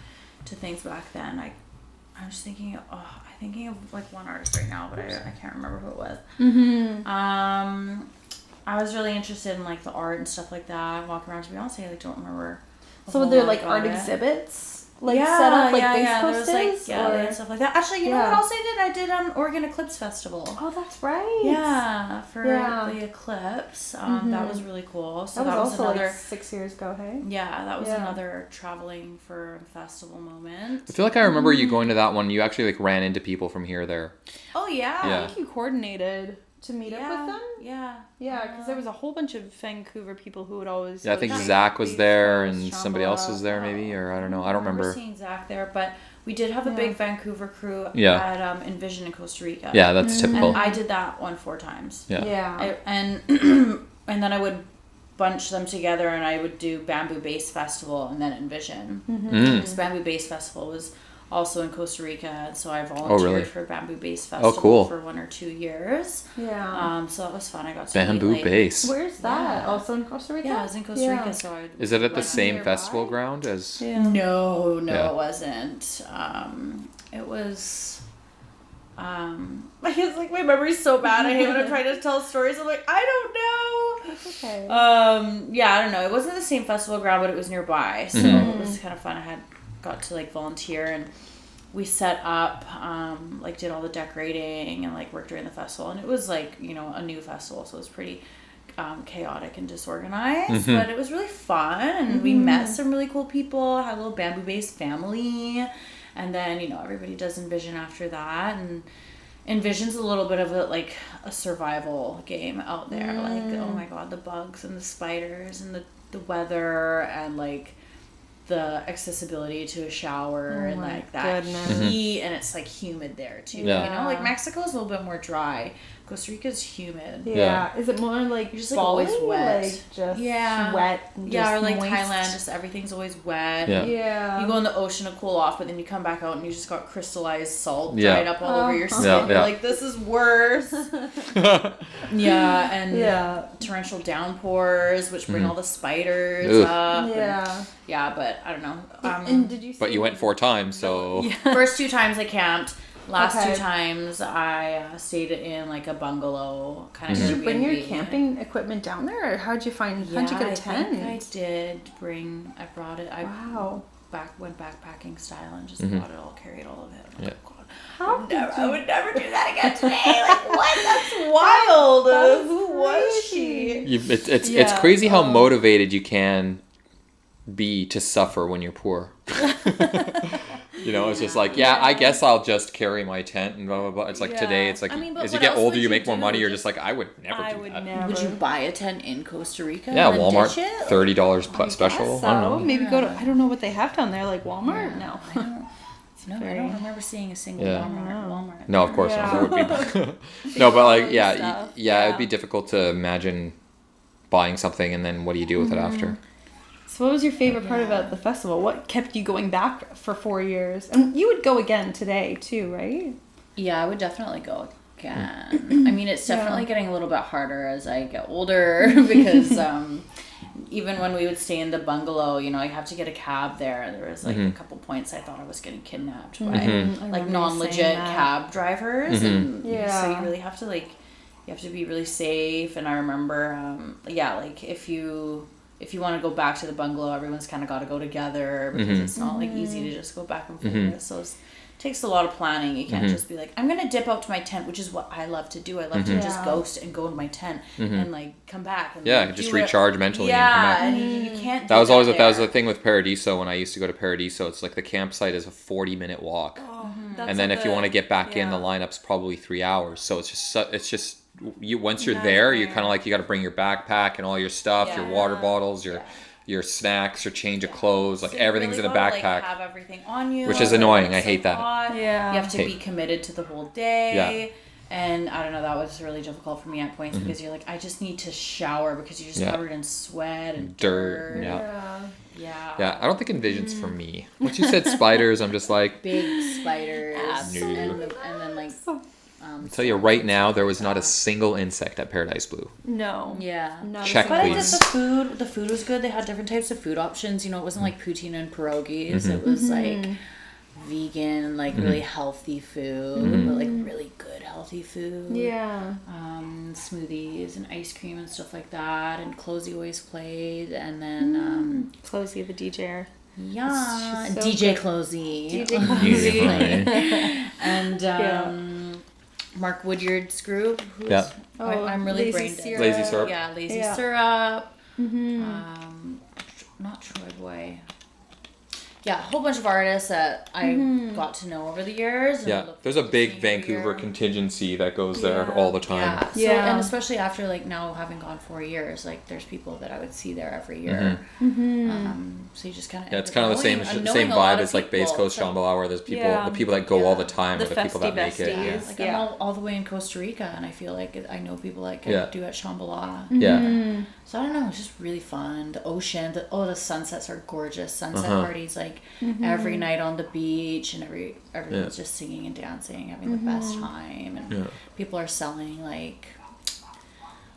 Speaker 3: to things back then. I'm just thinking of like one artist right now, but I can't remember who it was. I was really interested in like the art and stuff like that. Walking around, to be honest, I don't remember.
Speaker 2: So were there like art exhibits like set up like Bass
Speaker 3: there
Speaker 2: Coast
Speaker 3: was like
Speaker 2: is?
Speaker 3: they had stuff like that. Actually, you know what else I did? I did Oregon Eclipse Festival.
Speaker 2: Oh, that's right.
Speaker 3: Yeah, for the eclipse. That was really cool. So
Speaker 2: that was also
Speaker 3: another
Speaker 2: like 6 years ago, hey?
Speaker 3: Yeah, that was another traveling for festival moment.
Speaker 1: I feel like I remember you going to that one. You actually like ran into people from here there.
Speaker 3: Oh yeah.
Speaker 2: I think you coordinated to meet up with them.
Speaker 3: Yeah.
Speaker 2: Yeah, because there was a whole bunch of Vancouver people who would always.
Speaker 1: Yeah, I think Zach was there and somebody else was there maybe, or I don't know. I don't remember.
Speaker 3: Seeing Zach there, but we did have a big Vancouver crew at Envision in Costa Rica.
Speaker 1: Yeah, that's typical.
Speaker 3: And I did that one 4 times.
Speaker 2: Yeah.
Speaker 3: And then I would bunch them together and I would do Bamboo Bass Festival and then Envision. Because Bamboo Bass Festival was also in Costa Rica, and so I volunteered for Bamboo Bass Festival for 1 or 2 years.
Speaker 2: Yeah.
Speaker 3: So that was fun. I got to
Speaker 1: Bamboo
Speaker 3: meet,
Speaker 1: Bass.
Speaker 2: Where's that? Also in Costa Rica?
Speaker 3: Yeah, I was in Costa Rica. So
Speaker 1: is it at the same festival ground as?
Speaker 3: Yeah. No, it wasn't. It was. I guess like my memory's so bad. I hate when I'm trying to tell stories. I'm like, I don't know.
Speaker 2: That's okay.
Speaker 3: Yeah, I don't know. It wasn't the same festival ground, but it was nearby, so it was kind of fun. I got to like volunteer, and we set up, like did all the decorating and like worked during the festival, and it was like, you know, a new festival, so it was pretty chaotic and disorganized, but it was really fun, and we met some really cool people, had a little Bamboo Bass family, and then, you know, everybody does Envision after that, and Envision's a little bit of a survival game out there, like, oh my god, the bugs and the spiders and the weather and like the accessibility to a shower and like that heat, and it's like humid there too. You know, like Mexico's a little bit more dry. Costa Rica's humid.
Speaker 2: Yeah. Is it more like
Speaker 3: you're just like always wet?
Speaker 2: Like just wet. And just
Speaker 3: or like
Speaker 2: moist.
Speaker 3: Thailand, just everything's always wet.
Speaker 2: Yeah.
Speaker 3: You go in the ocean to cool off, but then you come back out and you just got crystallized salt dried up all over your skin. You're like, this is worse. And torrential downpours, which bring all the spiders up. Yeah, but I don't know.
Speaker 2: And did you?
Speaker 1: But you went 4 times, so.
Speaker 3: First 2 times I camped. Last 2 times I stayed in like a bungalow kind of.
Speaker 2: Did you bring your camping equipment down there, or how'd you get a tent?
Speaker 3: I did bring. I brought it. I went backpacking style and just brought it all, carried all of it. Like, oh God, I would never do that again today. Like, what? That's wild. Who was she?
Speaker 1: It's crazy how motivated you can be to suffer when you're poor. You know, it's just like, I guess I'll just carry my tent and blah, blah, blah. It's like today, it's like, as you get older, you make more money. You're just like, I would never do that.
Speaker 3: Would you buy a tent in Costa Rica?
Speaker 1: Yeah, Walmart, $30 plus special.
Speaker 2: So. I don't know. Maybe go to, I don't know what they have down there, like Walmart?
Speaker 3: No. I don't remember seeing a single Walmart.
Speaker 1: No, of course not. That would be no, but like, it'd be difficult to imagine buying something and then what do you do with it after?
Speaker 2: So what was your favorite part about the festival? What kept you going back for 4 years? And you would go again today too, right?
Speaker 3: Yeah, I would definitely go again. I mean, it's definitely getting a little bit harder as I get older because even when we would stay in the bungalow, you know, I have to get a cab there. There was like a couple points I thought I was getting kidnapped by like non-legit cab drivers, and so you really have to you have to be really safe. And I remember, like if you want to go back to the bungalow, everyone's kind of got to go together because it's not like easy to just go back and forth. So it takes a lot of planning. You can't just be like, I'm gonna dip out to my tent, which is what I love to do. I love to just ghost and go in my tent and like come back. And
Speaker 1: just recharge mentally and come back.
Speaker 3: And you can't.
Speaker 1: That was the thing with Paradiso when I used to go to Paradiso. It's like the campsite is a 40-minute walk, and then if you want to get back in, the lineup's probably 3 hours. So it's just. Once you're there, you're kind of like you got to bring your backpack and all your stuff, your water bottles, your snacks, your change of clothes, like everything's in a backpack. Like, have everything on you, which is annoying. I hate that.
Speaker 3: You have to be committed to the whole day. And I don't know, that was really difficult for me at points because you're like, I just need to shower because you're just covered in sweat and dirt.
Speaker 1: Yeah, I don't think Envision's for me. Once you said spiders, I'm just like
Speaker 3: big spiders, and then like.
Speaker 1: I'll tell you right now, there was not a single insect at Paradise Blue.
Speaker 2: No.
Speaker 3: Yeah.
Speaker 1: Check,
Speaker 3: but
Speaker 1: please.
Speaker 3: I did the food was good. They had different types of food options. You know, it wasn't like poutine and pierogies. It was like vegan, like really healthy food, but like really good healthy food.
Speaker 2: Yeah.
Speaker 3: Smoothies and ice cream and stuff like that. And Closey always played. And then
Speaker 2: Closey, the DJ.
Speaker 3: Yeah,
Speaker 2: so
Speaker 3: DJ
Speaker 2: good.
Speaker 3: Closey.
Speaker 2: DJ
Speaker 3: And Mark Woodyard's group. I'm really brain dead.
Speaker 1: Lazy Syrup.
Speaker 3: Yeah, Lazy Syrup.
Speaker 2: Mm-hmm.
Speaker 3: Not Troy Boy. Yeah, a whole bunch of artists that I got to know over the years. And
Speaker 1: there's a big Vancouver contingency that goes there all the time.
Speaker 3: Yeah, and especially after like now having gone 4 years, like there's people that I would see there every year. So you just kind of
Speaker 1: it's kind of the same vibe as like Base Coast Shambhala, where there's people the people that go all the time, or the people that make it.
Speaker 3: Yeah. Like I'm all the way in Costa Rica, and I feel like I know people like I do at Shambhala.
Speaker 1: Yeah.
Speaker 3: So I don't know, it's just really fun. The ocean, the sunsets are gorgeous. Sunset parties like every night on the beach, and everyone's just singing and dancing, having the best time, and people are selling like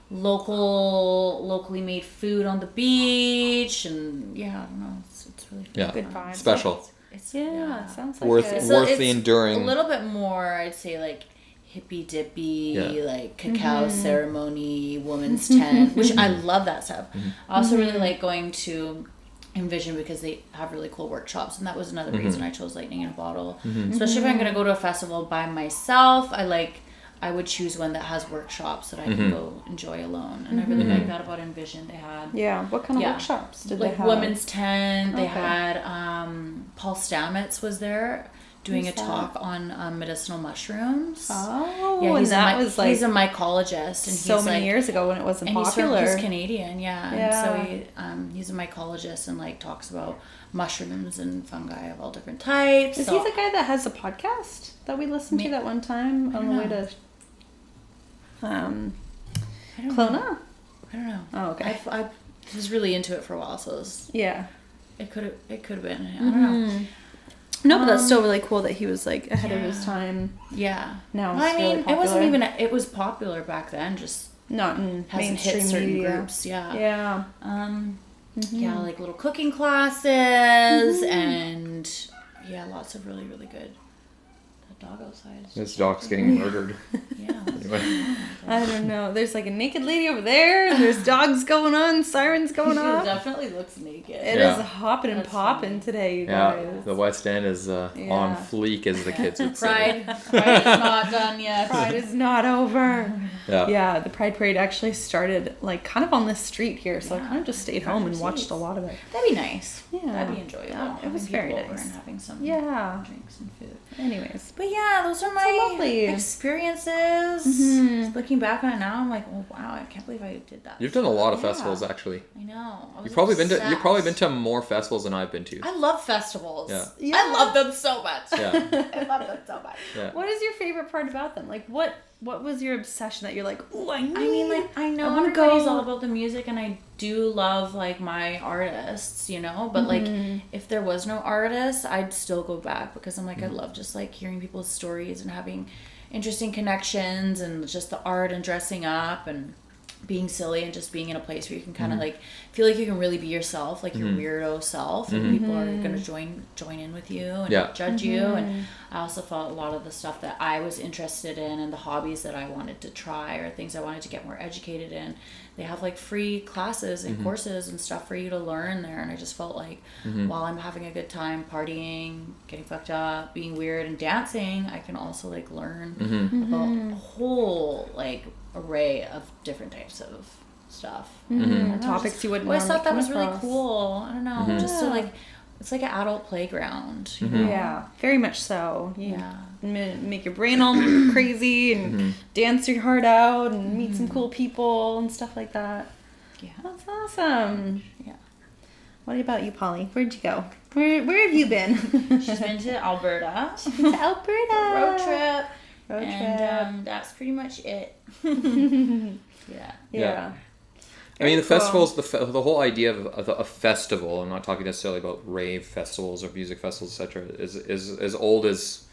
Speaker 3: locally made food on the beach, and I don't know, it's really fun.
Speaker 2: Good vibes.
Speaker 1: Special.
Speaker 3: It's
Speaker 2: sounds like
Speaker 1: worth the enduring.
Speaker 3: A little bit more, I'd say, like hippy dippy, like cacao ceremony, woman's tent, which I love that stuff. I also really like going to Envision because they have really cool workshops, and that was another reason I chose Lightning in a Bottle. Especially if I'm gonna go to a festival by myself, I would choose one that has workshops that I can go enjoy alone, and I really like that about Envision. They had
Speaker 2: what kind of workshops did they have?
Speaker 3: Women's tent. They had Paul Stamets was there doing a talk on medicinal mushrums.
Speaker 2: Oh,
Speaker 3: yeah,
Speaker 2: he's
Speaker 3: he's a mycologist, and
Speaker 2: so many years ago when it wasn't popular.
Speaker 3: He's Canadian, and so he's a mycologist and like talks about mushrooms and fungi of all different types.
Speaker 2: Is he the guy that has a podcast that we listened to that one time on the way to Kelowna?
Speaker 3: I don't know.
Speaker 2: Oh, okay.
Speaker 3: I was really into it for a while, so it was, it could have been. I don't know.
Speaker 2: No, but that's still really cool that he was like ahead of his time.
Speaker 3: Yeah.
Speaker 2: Now it's really popular.
Speaker 3: it wasn't even. It was popular back then, just
Speaker 2: not in mainstream
Speaker 3: hit certain
Speaker 2: media.
Speaker 3: groups. Yeah.
Speaker 2: Yeah.
Speaker 3: Yeah, like little cooking classes and lots of really really good. The dog outside.
Speaker 1: This dog's getting murdered.
Speaker 3: Yeah.
Speaker 1: Anyway.
Speaker 2: I don't know. There's like a naked lady over there, and there's dogs going on, sirens going off.
Speaker 3: She definitely looks naked.
Speaker 2: It is hopping and popping today, you guys.
Speaker 1: Yeah, the West End is on fleek, as the kids would say.
Speaker 3: Pride is not done yet.
Speaker 2: Pride is not over.
Speaker 1: Yeah.
Speaker 2: The Pride Parade actually started like kind of on this street here, so I kind of just stayed home and watched a lot of it.
Speaker 3: That'd be nice.
Speaker 2: Yeah.
Speaker 3: That'd be enjoyable.
Speaker 2: Yeah, it was very
Speaker 3: over
Speaker 2: nice.
Speaker 3: And having some drinks and food.
Speaker 2: Anyways.
Speaker 3: But yeah, those are my
Speaker 2: lovely
Speaker 3: experiences. Looking back on it now, I'm like, oh wow, I can't believe I did that.
Speaker 1: You've done a lot of festivals, actually.
Speaker 3: I know.
Speaker 1: You've probably been to more festivals than I've been to.
Speaker 3: I love festivals.
Speaker 1: Yeah.
Speaker 3: I love them so much.
Speaker 1: Yeah.
Speaker 3: I love them so much.
Speaker 1: Yeah.
Speaker 2: What is your favorite part about them? Like, what was your obsession that you're like, oh, I know
Speaker 3: everybody's all about the music, and I do love like my artists, but like if there was no artists, I'd still go back because I'm like, I love just like hearing people's stories and having interesting connections and just the art and dressing up and being silly and just being in a place where you can kind of like feel like you can really be yourself, like your weirdo self, and people are going to join in with you and not judge you. And I also felt a lot of the stuff that I was interested in and the hobbies that I wanted to try or things I wanted to get more educated in, they have like free classes and courses and stuff for you to learn there. And I just felt like while I'm having a good time partying, getting fucked up, being weird and dancing, I can also like learn about a whole like array of different types of stuff.
Speaker 2: Topics you wouldn't
Speaker 3: I always
Speaker 2: normally
Speaker 3: thought that was
Speaker 2: come
Speaker 3: really
Speaker 2: across.
Speaker 3: cool. I don't know, just to like, it's like an adult playground. You know?
Speaker 2: Yeah, very much so. Make your brain all crazy and dance your heart out and meet some cool people and stuff like that.
Speaker 3: Yeah,
Speaker 2: that's awesome.
Speaker 3: Yeah.
Speaker 2: What about you, Polly? Where'd you go? Where have you been?
Speaker 3: She's been to Alberta.
Speaker 2: Alberta.
Speaker 3: Road trip.
Speaker 2: Road trip.
Speaker 3: And that's pretty much it.
Speaker 2: Yeah.
Speaker 1: I mean, the festivals, the whole idea of a festival, I'm not talking necessarily about rave festivals or music festivals, etc., is as old as,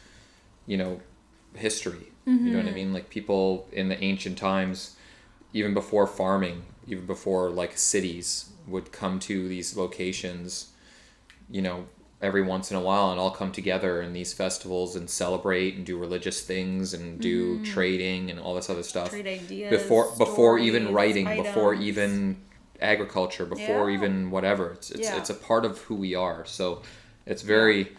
Speaker 1: history. You know what I mean? Like people in the ancient times, even before farming, even before like cities would come to these locations, every once in a while and all come together in these festivals and celebrate and do religious things and do trading and all this other stuff.
Speaker 2: Trade ideas.
Speaker 1: Before even writing, before even agriculture, before even whatever. It's a part of who we are. So it's very,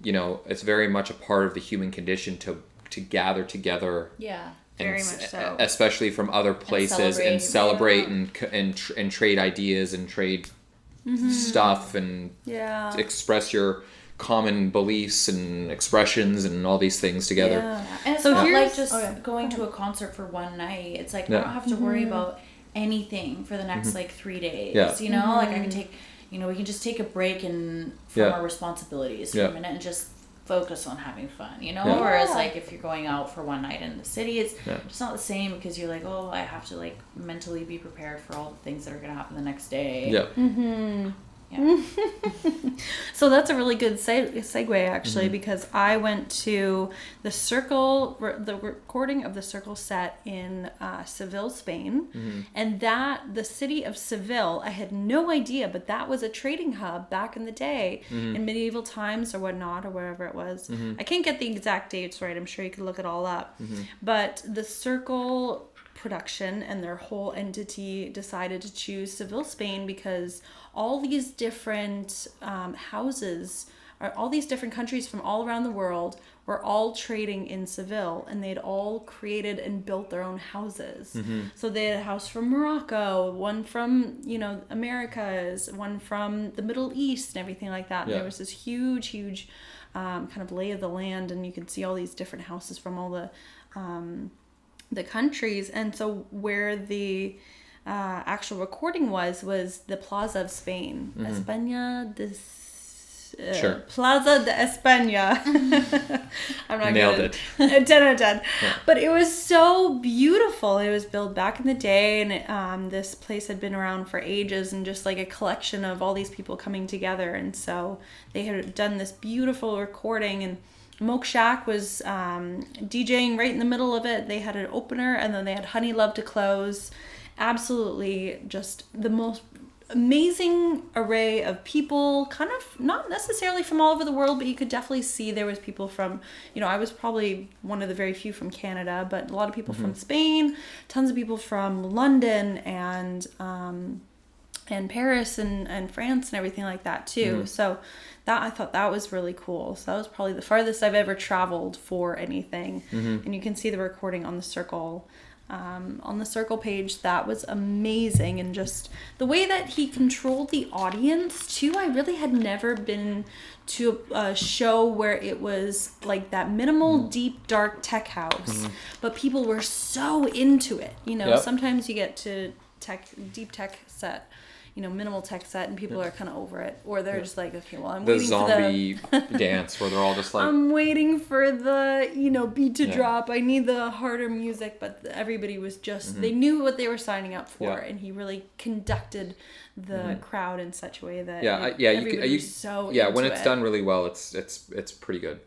Speaker 1: it's very much a part of the human condition to gather together.
Speaker 2: Yeah. Very much so.
Speaker 1: Especially from other places and celebrate and trade ideas and trade stuff and express your common beliefs and expressions and all these things together.
Speaker 3: Yeah. And it's not like just going to a concert for one night. It's like I don't have to worry about anything for the next like 3 days. Yeah. Like I can take, we can just take a break from our responsibilities for a minute and just focus on having fun, whereas like if you're going out for one night in the city, it's not the same, because you're like, oh, I have to like mentally be prepared for all the things that are going to happen the next day.
Speaker 2: So that's a really good segue actually, because I went to the recording of the Circle set in Seville, Spain, and the city of Seville, I had no idea, but that was a trading hub back in the day in medieval times or whatnot, or wherever it was. I can't get the exact dates right. I'm sure you could look it all up. But the Circle production and their whole entity decided to choose Seville, Spain, because all these different houses, or all these different countries from all around the world, were all trading in Seville, and they'd all created and built their own houses. So they had a house from Morocco, one from Americas, one from the Middle East, and everything like that. And there was this huge kind of lay of the land, and you could see all these different houses from all the countries. And so where the actual recording was the Plaza of Spain, España de Plaza de España. I'm not
Speaker 1: nailed
Speaker 2: good.
Speaker 1: it.
Speaker 2: 10 out of 10. Yeah. But it was so beautiful. It was built back in the day, and this place had been around for ages, and just like a collection of all these people coming together. And so they had done this beautiful recording, and Moke Shack was DJing right in the middle of it. They had an opener, and then they had Honey Love to close. Absolutely just the most amazing array of people, kind of not necessarily from all over the world, but you could definitely see there was people from, I was probably one of the very few from Canada, but a lot of people from Spain, tons of people from London and Paris and France and everything like that too. So I thought that was really cool. So that was probably the farthest I've ever traveled for anything. And you can see the recording on the Circle. On the Circle page. That was amazing, and just the way that he controlled the audience too. I really had never been to a show where it was like that minimal, deep, dark tech house, but people were so into it. Sometimes you get to deep tech set, minimal tech set, and people are kind of over it, or they're just like, okay, well, I'm waiting for the
Speaker 1: zombie dance where they're all just like,
Speaker 2: I'm waiting for the beat to drop. I need the harder music. But everybody was just they knew what they were signing up for, and he really conducted the crowd in such a way that everybody was so
Speaker 1: when
Speaker 2: into
Speaker 1: it's
Speaker 2: it.
Speaker 1: done really well, it's pretty good.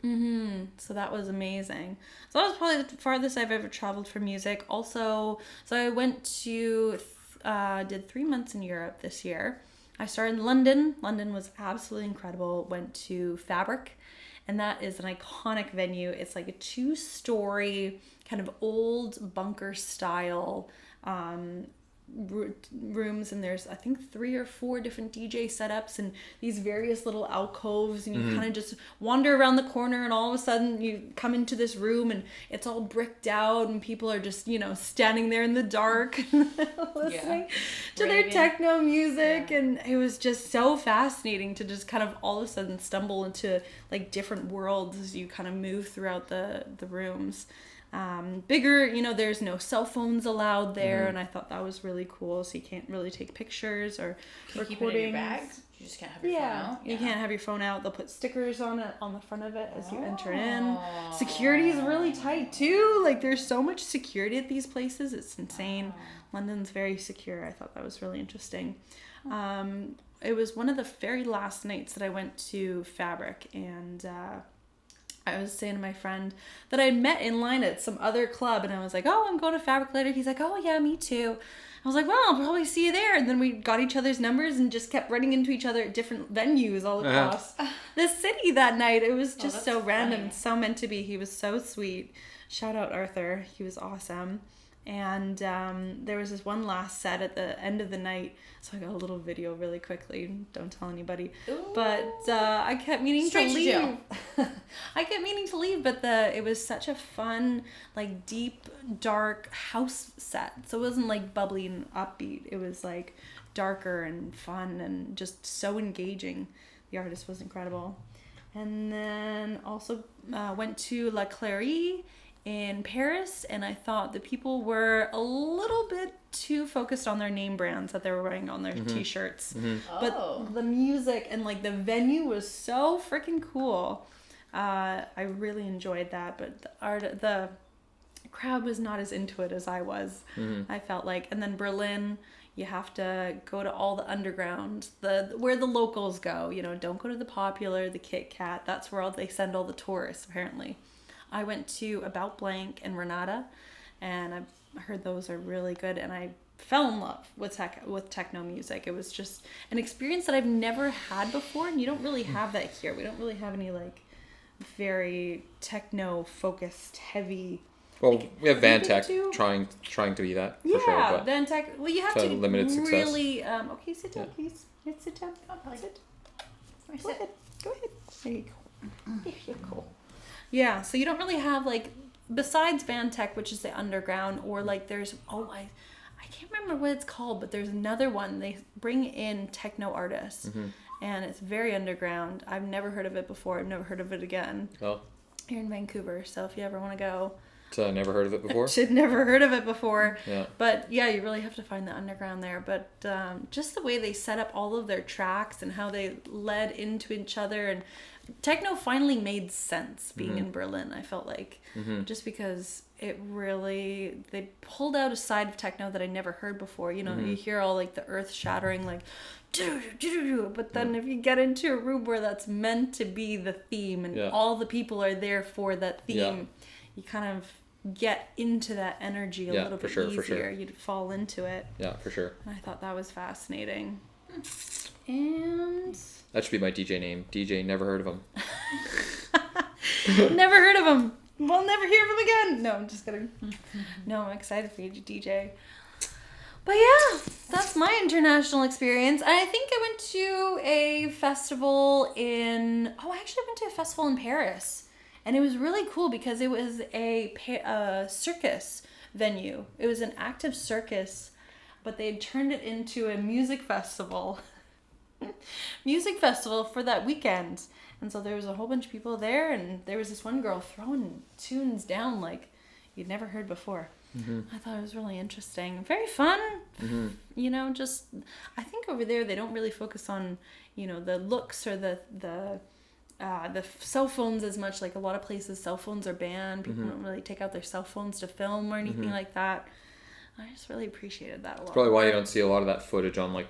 Speaker 2: So that was amazing. So that was probably the farthest I've ever traveled for music. Also, so I went to did 3 months in Europe this year. I started in London. London was absolutely incredible. Went to Fabric, and that is an iconic venue. It's like a 2-story kind of old bunker style rooms, and there's I think 3 or 4 different DJ setups and these various little alcoves, and you kind of just wander around the corner, and all of a sudden you come into this room and it's all bricked out, and people are just standing there in the dark listening to their techno music, and it was just so fascinating to just kind of all of a sudden stumble into like different worlds as you kind of move throughout the rooms. Bigger, there's no cell phones allowed there, and I thought that was really cool. So you can't really take pictures or recordings.
Speaker 3: Keep it in your bag. You just can't have your phone out.
Speaker 2: You can't have your phone out. They'll put stickers on it on the front of it as you enter in. Security is really tight too. Like there's so much security at these places. It's insane. London's very secure. I thought that was really interesting. It was one of the very last nights that I went to Fabric, and I was saying to my friend that I had met in line at some other club, and I was like, oh, I'm going to Fabric later. He's like, oh, yeah, me too. I was like, well, I'll probably see you there. And then we got each other's numbers and just kept running into each other at different venues all across the city that night. It was just so random, so meant to be. He was so sweet. Shout out Arthur. He was awesome. And there was this one last set at the end of the night. So I got a little video really quickly. Don't tell anybody.
Speaker 3: Ooh.
Speaker 2: But I kept meaning
Speaker 3: Straight
Speaker 2: to
Speaker 3: to
Speaker 2: leave.
Speaker 3: jail.
Speaker 2: I kept meaning to leave, but it was such a fun, like deep, dark house set. So it wasn't like bubbly and upbeat. It was like darker and fun and just so engaging. The artist was incredible. And then also went to La Clairie in Paris, and I thought the people were a little bit too focused on their name brands that they were wearing on their t-shirts. But the music and like the venue was so freaking cool. I really enjoyed that, but the crowd was not as into it as I was. I felt like. And then Berlin, you have to go to all the underground, where the locals go. You know, don't go to the Popular, the Kit Kat. That's where they send all the tourists, apparently. I went to About Blank and Renata, and I heard those are really good, and I fell in love with techno music. It was just an experience that I've never had before, and you don't really have that here. We don't really have any like very techno focused, heavy.
Speaker 1: Well,
Speaker 2: like,
Speaker 1: we have Vantech trying to be that for sure.
Speaker 2: Yeah,
Speaker 1: but
Speaker 2: Vantech. Well, you have to
Speaker 1: limited success.
Speaker 2: really. Okay, sit down, please. Sit down. Sit. Go ahead. There you go. You're cool. Yeah, so you don't really have like, besides Vantech, which is the underground, or like there's I can't remember what it's called, but there's another one. They bring in techno artists, and it's very underground. I've never heard of it before. I've never heard of it again.
Speaker 1: Oh.
Speaker 2: Here in Vancouver, so if you ever want to go.
Speaker 1: So I never heard of it before.
Speaker 2: Never heard of it before.
Speaker 1: Yeah.
Speaker 2: But yeah, you really have to find the underground there. But just the way they set up all of their tracks and how they led into each other, and techno finally made sense being in Berlin. I felt like just because they pulled out a side of techno that I never heard before. You know, you hear all like the earth shattering, like, but then if you get into a room where that's meant to be the theme and all the people are there for that theme, you kind of get into that energy a little bit easier. For sure. You'd fall into it. Yeah,
Speaker 1: for sure.
Speaker 2: And I thought that was fascinating. And
Speaker 1: that should be my DJ name. DJ, never heard of him.
Speaker 2: Never heard of him. We'll never hear of him again. No, I'm just kidding. No, I'm excited for you to DJ. But yeah, that's my international experience. I think I went to a festival I actually went to a festival in Paris. And it was really cool because it was a circus venue. It was an active circus, but they had turned it into a music festival. For that weekend. And so there was a whole bunch of people there, and there was this one girl throwing tunes down like you'd never heard before. I thought it was really interesting. Very fun. You know, just I think over there they don't really focus on, you know, the looks or the cell phones as much. Like a lot of places, cell phones are banned. People don't really take out their cell phones to film or anything like that. I just really appreciated that a lot.
Speaker 1: That's probably why you don't see a lot of that footage on like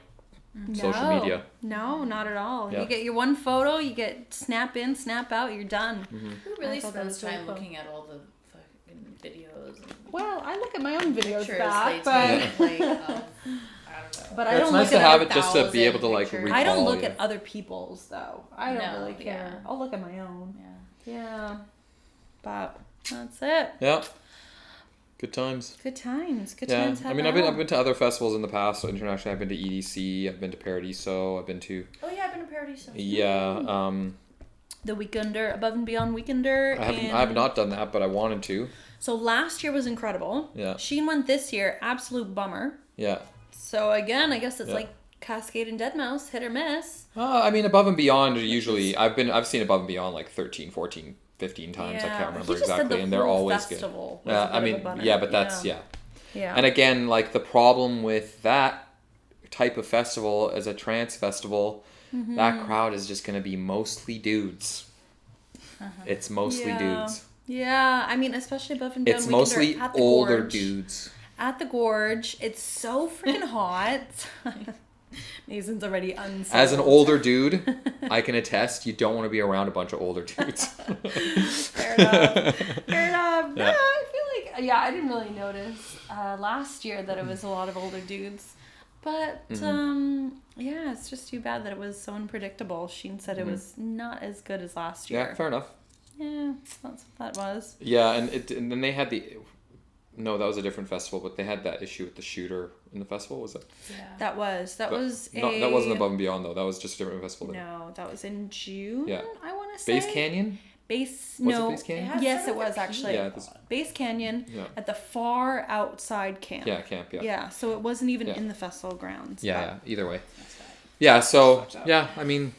Speaker 1: social media.
Speaker 2: No, not at all. You get your one photo, you get snap in, snap out, you're done.
Speaker 3: Who really spends time looking at all the fucking videos?
Speaker 2: Well, I look at my own videos back, but
Speaker 3: I don't know.
Speaker 2: But I don't
Speaker 1: nice
Speaker 2: look
Speaker 1: to
Speaker 2: at
Speaker 1: have it just to be able to like recall.
Speaker 2: I don't look at other people's though. I don't really care. I'll look at my own. Yeah. But that's it.
Speaker 1: Yeah. Good times.
Speaker 2: Good times.
Speaker 1: I mean, I've been to other festivals in the past. So internationally, I've been to EDC. I've been to Paradiso. I've been to.
Speaker 3: Oh yeah, I've been to Paradiso.
Speaker 1: Yeah.
Speaker 2: The Weekender, Above and Beyond Weekender.
Speaker 1: I have not done that, but I wanted to.
Speaker 2: So last year was incredible.
Speaker 1: Yeah.
Speaker 2: Sheen went this year. Absolute bummer.
Speaker 1: Yeah.
Speaker 2: So again, I guess it's like Cascade and Deadmau5, hit or miss.
Speaker 1: I mean, Above and Beyond usually I've seen Above and Beyond like 13, 14, 15 times. I can't remember exactly, and they're always good. Yeah, I mean, but that's yeah. And again, like the problem with that type of festival as a trance festival, that crowd is just going to be mostly dudes. It's mostly dudes.
Speaker 2: Yeah, I mean, especially Above and Beyond.
Speaker 1: It's mostly older dudes.
Speaker 2: At the Gorge, it's so freaking hot. Mazen's already unsettled.
Speaker 1: As an older dude, I can attest you don't want to be around a bunch of older dudes.
Speaker 2: Fair enough. Yeah. No, I feel like, I didn't really notice last year that it was a lot of older dudes. But, it's just too bad that it was so unpredictable. Sheen said it was not as good as last year.
Speaker 1: Yeah, fair enough.
Speaker 2: Yeah, that's what that was.
Speaker 1: Yeah, and then they had No, that was a different festival, but they had that issue with the shooter in the festival, was it?
Speaker 2: Yeah. That wasn't
Speaker 1: Above and Beyond, though. That was just a different festival.
Speaker 2: No, that was in June,
Speaker 1: yeah.
Speaker 2: I want to say.
Speaker 1: Base Canyon?
Speaker 2: Was
Speaker 1: it Base Canyon?
Speaker 2: Yes, it was actually.
Speaker 1: Yeah,
Speaker 2: Base Canyon at the far outside camp.
Speaker 1: Yeah, camp, yeah.
Speaker 2: Yeah, so it wasn't even in the festival grounds.
Speaker 1: Yeah, either way. Yeah, so, yeah, I mean...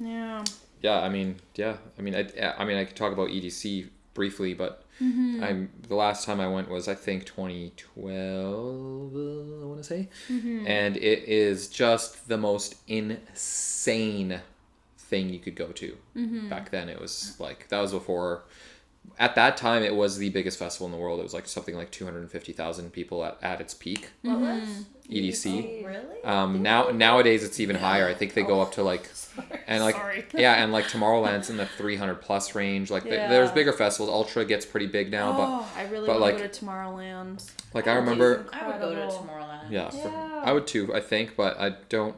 Speaker 2: Yeah.
Speaker 1: Yeah, I mean, I could talk about EDC briefly, but the last time I went was, I think, 2012, I want to say. And it is just the most insane thing you could go to. Back then, it was like, that was before... At that time, it was the biggest festival in the world. It was like something like 250,000 people at its peak.
Speaker 3: What was?
Speaker 1: EDC.
Speaker 3: Really?
Speaker 1: Nowadays it's even higher. I think they go up to like, and like, and like Tomorrowland's in the 300 plus range. Like there's bigger festivals. Ultra gets pretty big now, but
Speaker 2: I really want to go to Tomorrowland.
Speaker 1: Like I remember,
Speaker 3: I would go to Tomorrowland.
Speaker 1: Yeah. I would too. I think, but I don't.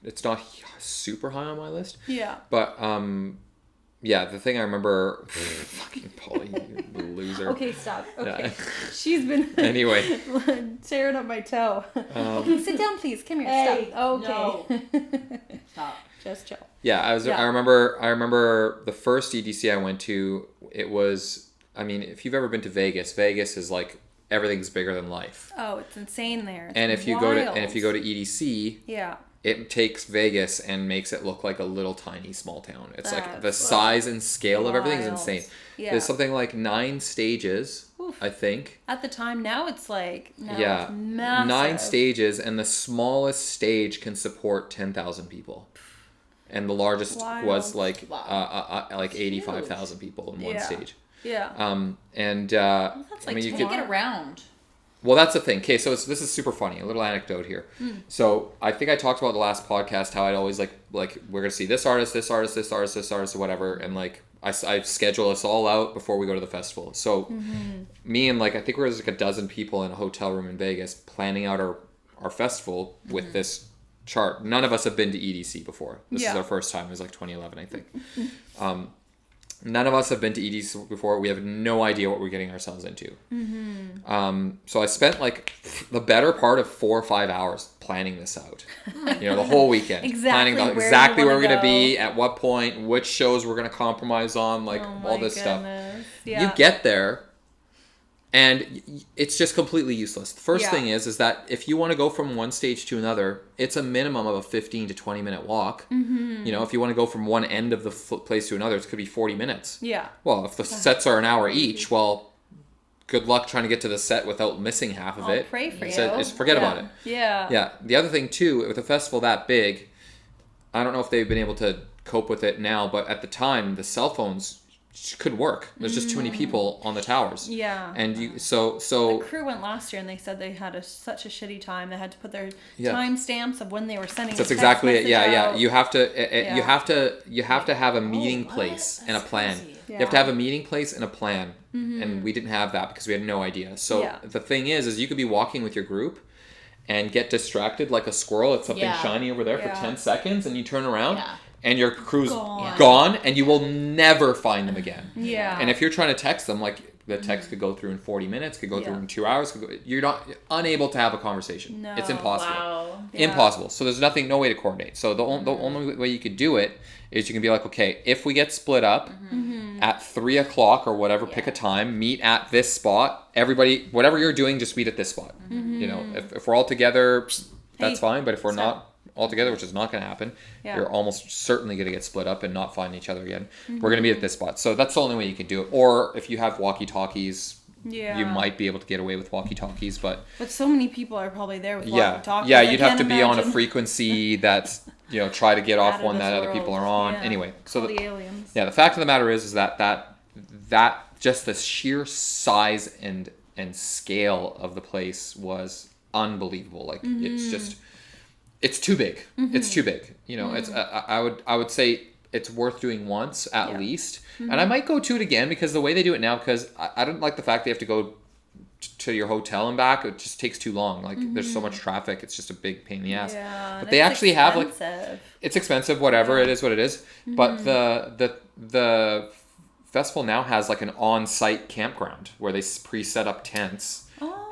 Speaker 1: It's not super high on my list.
Speaker 2: Yeah.
Speaker 1: But yeah, the thing I remember, fucking Polly, you loser.
Speaker 2: Okay, stop. Okay, yeah. She's been
Speaker 1: anyway
Speaker 2: tearing up my toe. Okay, sit down, please. Come here.
Speaker 3: Hey,
Speaker 2: stop. Okay.
Speaker 3: No. Stop.
Speaker 2: Just chill.
Speaker 1: Yeah, I remember the first EDC I went to. It was, I mean, if you've ever been to Vegas, Vegas is like everything's bigger than life.
Speaker 2: Oh, it's insane there. It's
Speaker 1: and if you go to EDC,
Speaker 2: yeah.
Speaker 1: It takes Vegas and makes it look like a little tiny small town. It's like the size and scale of everything is insane. Yeah. There's something like 9 stages, I think.
Speaker 2: At the time, now it's like it's massive.
Speaker 1: 9 stages, and the smallest stage can support 10,000 people. And the largest was like 85,000 people in one stage.
Speaker 2: Yeah.
Speaker 3: That's like you could get around.
Speaker 1: Well, that's the thing. Okay, so this is super funny. A little anecdote here. So I think I talked about the last podcast how I'd always like we're gonna see this artist, or whatever, and like I schedule us all out before we go to the festival. So me and like I think there was like a dozen people in a hotel room in Vegas planning out our festival with this chart. None of us have been to EDC before. This is our first time. It was like 2011, I think. None of us have been to EDC before. We have no idea what we're getting ourselves into. So I spent like the better part of 4 or 5 hours planning this out. The whole weekend.
Speaker 2: Planning
Speaker 1: exactly where we're going to be, at what point, which shows we're going to compromise on, like all this stuff. Yeah. You get there, and it's just completely useless. The first thing is that if you want to go from one stage to another, it's a minimum of a 15 to 20 minute walk. If you want to go from one end of the place to another, it could be 40 minutes. Yeah. Well, if the sets are an hour each, well, good luck trying to get to the set without missing half of it.
Speaker 2: I'll pray for you.
Speaker 1: Just forget about it.
Speaker 2: Yeah.
Speaker 1: Yeah. The other thing too, with a festival that big, I don't know if they've been able to cope with it now, but at the time, the cell phones could work. There's just too many people on the towers. Yeah. And the
Speaker 2: crew went last year and they said they had such a shitty time. They had to put their time stamps of when they were sending.
Speaker 1: That's exactly it. Yeah. You have to have a meeting place and a plan. You have to have a meeting place and a plan. And we didn't have that because we had no idea. So the thing is you could be walking with your group and get distracted like a squirrel at something shiny over there for 10 seconds, and you turn around and your crew's gone, and you will never find them again. Yeah. And if you're trying to text them, like the text could go through in 40 minutes, could go through in 2 hours, you're unable to have a conversation. No. It's impossible. Wow. Impossible. So there's no way to coordinate. So the only way you could do it is you can be like, okay, if we get split up at 3 o'clock or whatever, pick a time, meet at this spot. Everybody, whatever you're doing, just meet at this spot. If we're all together, that's fine. But if we're not all together, which is not going to happen, you're almost certainly going to get split up and not find each other again. We're going to be at this spot. So that's the only way you can do it. Or if you have walkie-talkies, you might be able to get away with walkie-talkies, but
Speaker 2: so many people are probably there with walkie-talkies.
Speaker 1: Yeah, you'd have to be on a frequency that's, try to get off one that other people are on. Anyway, so
Speaker 2: the aliens.
Speaker 1: Yeah, the fact of the matter is that just the sheer size and scale of the place was unbelievable. Like it's too big. It's too big. It's I would say it's worth doing once at least. And I might go to it again because the way they do it now, because I don't like the fact they have to go to your hotel and back. It just takes too long. Like there's so much traffic. It's just a big pain in the ass. Yeah, but they actually have it's expensive, whatever. It is what it is. But the festival now has like an on-site campground where they pre-set up tents.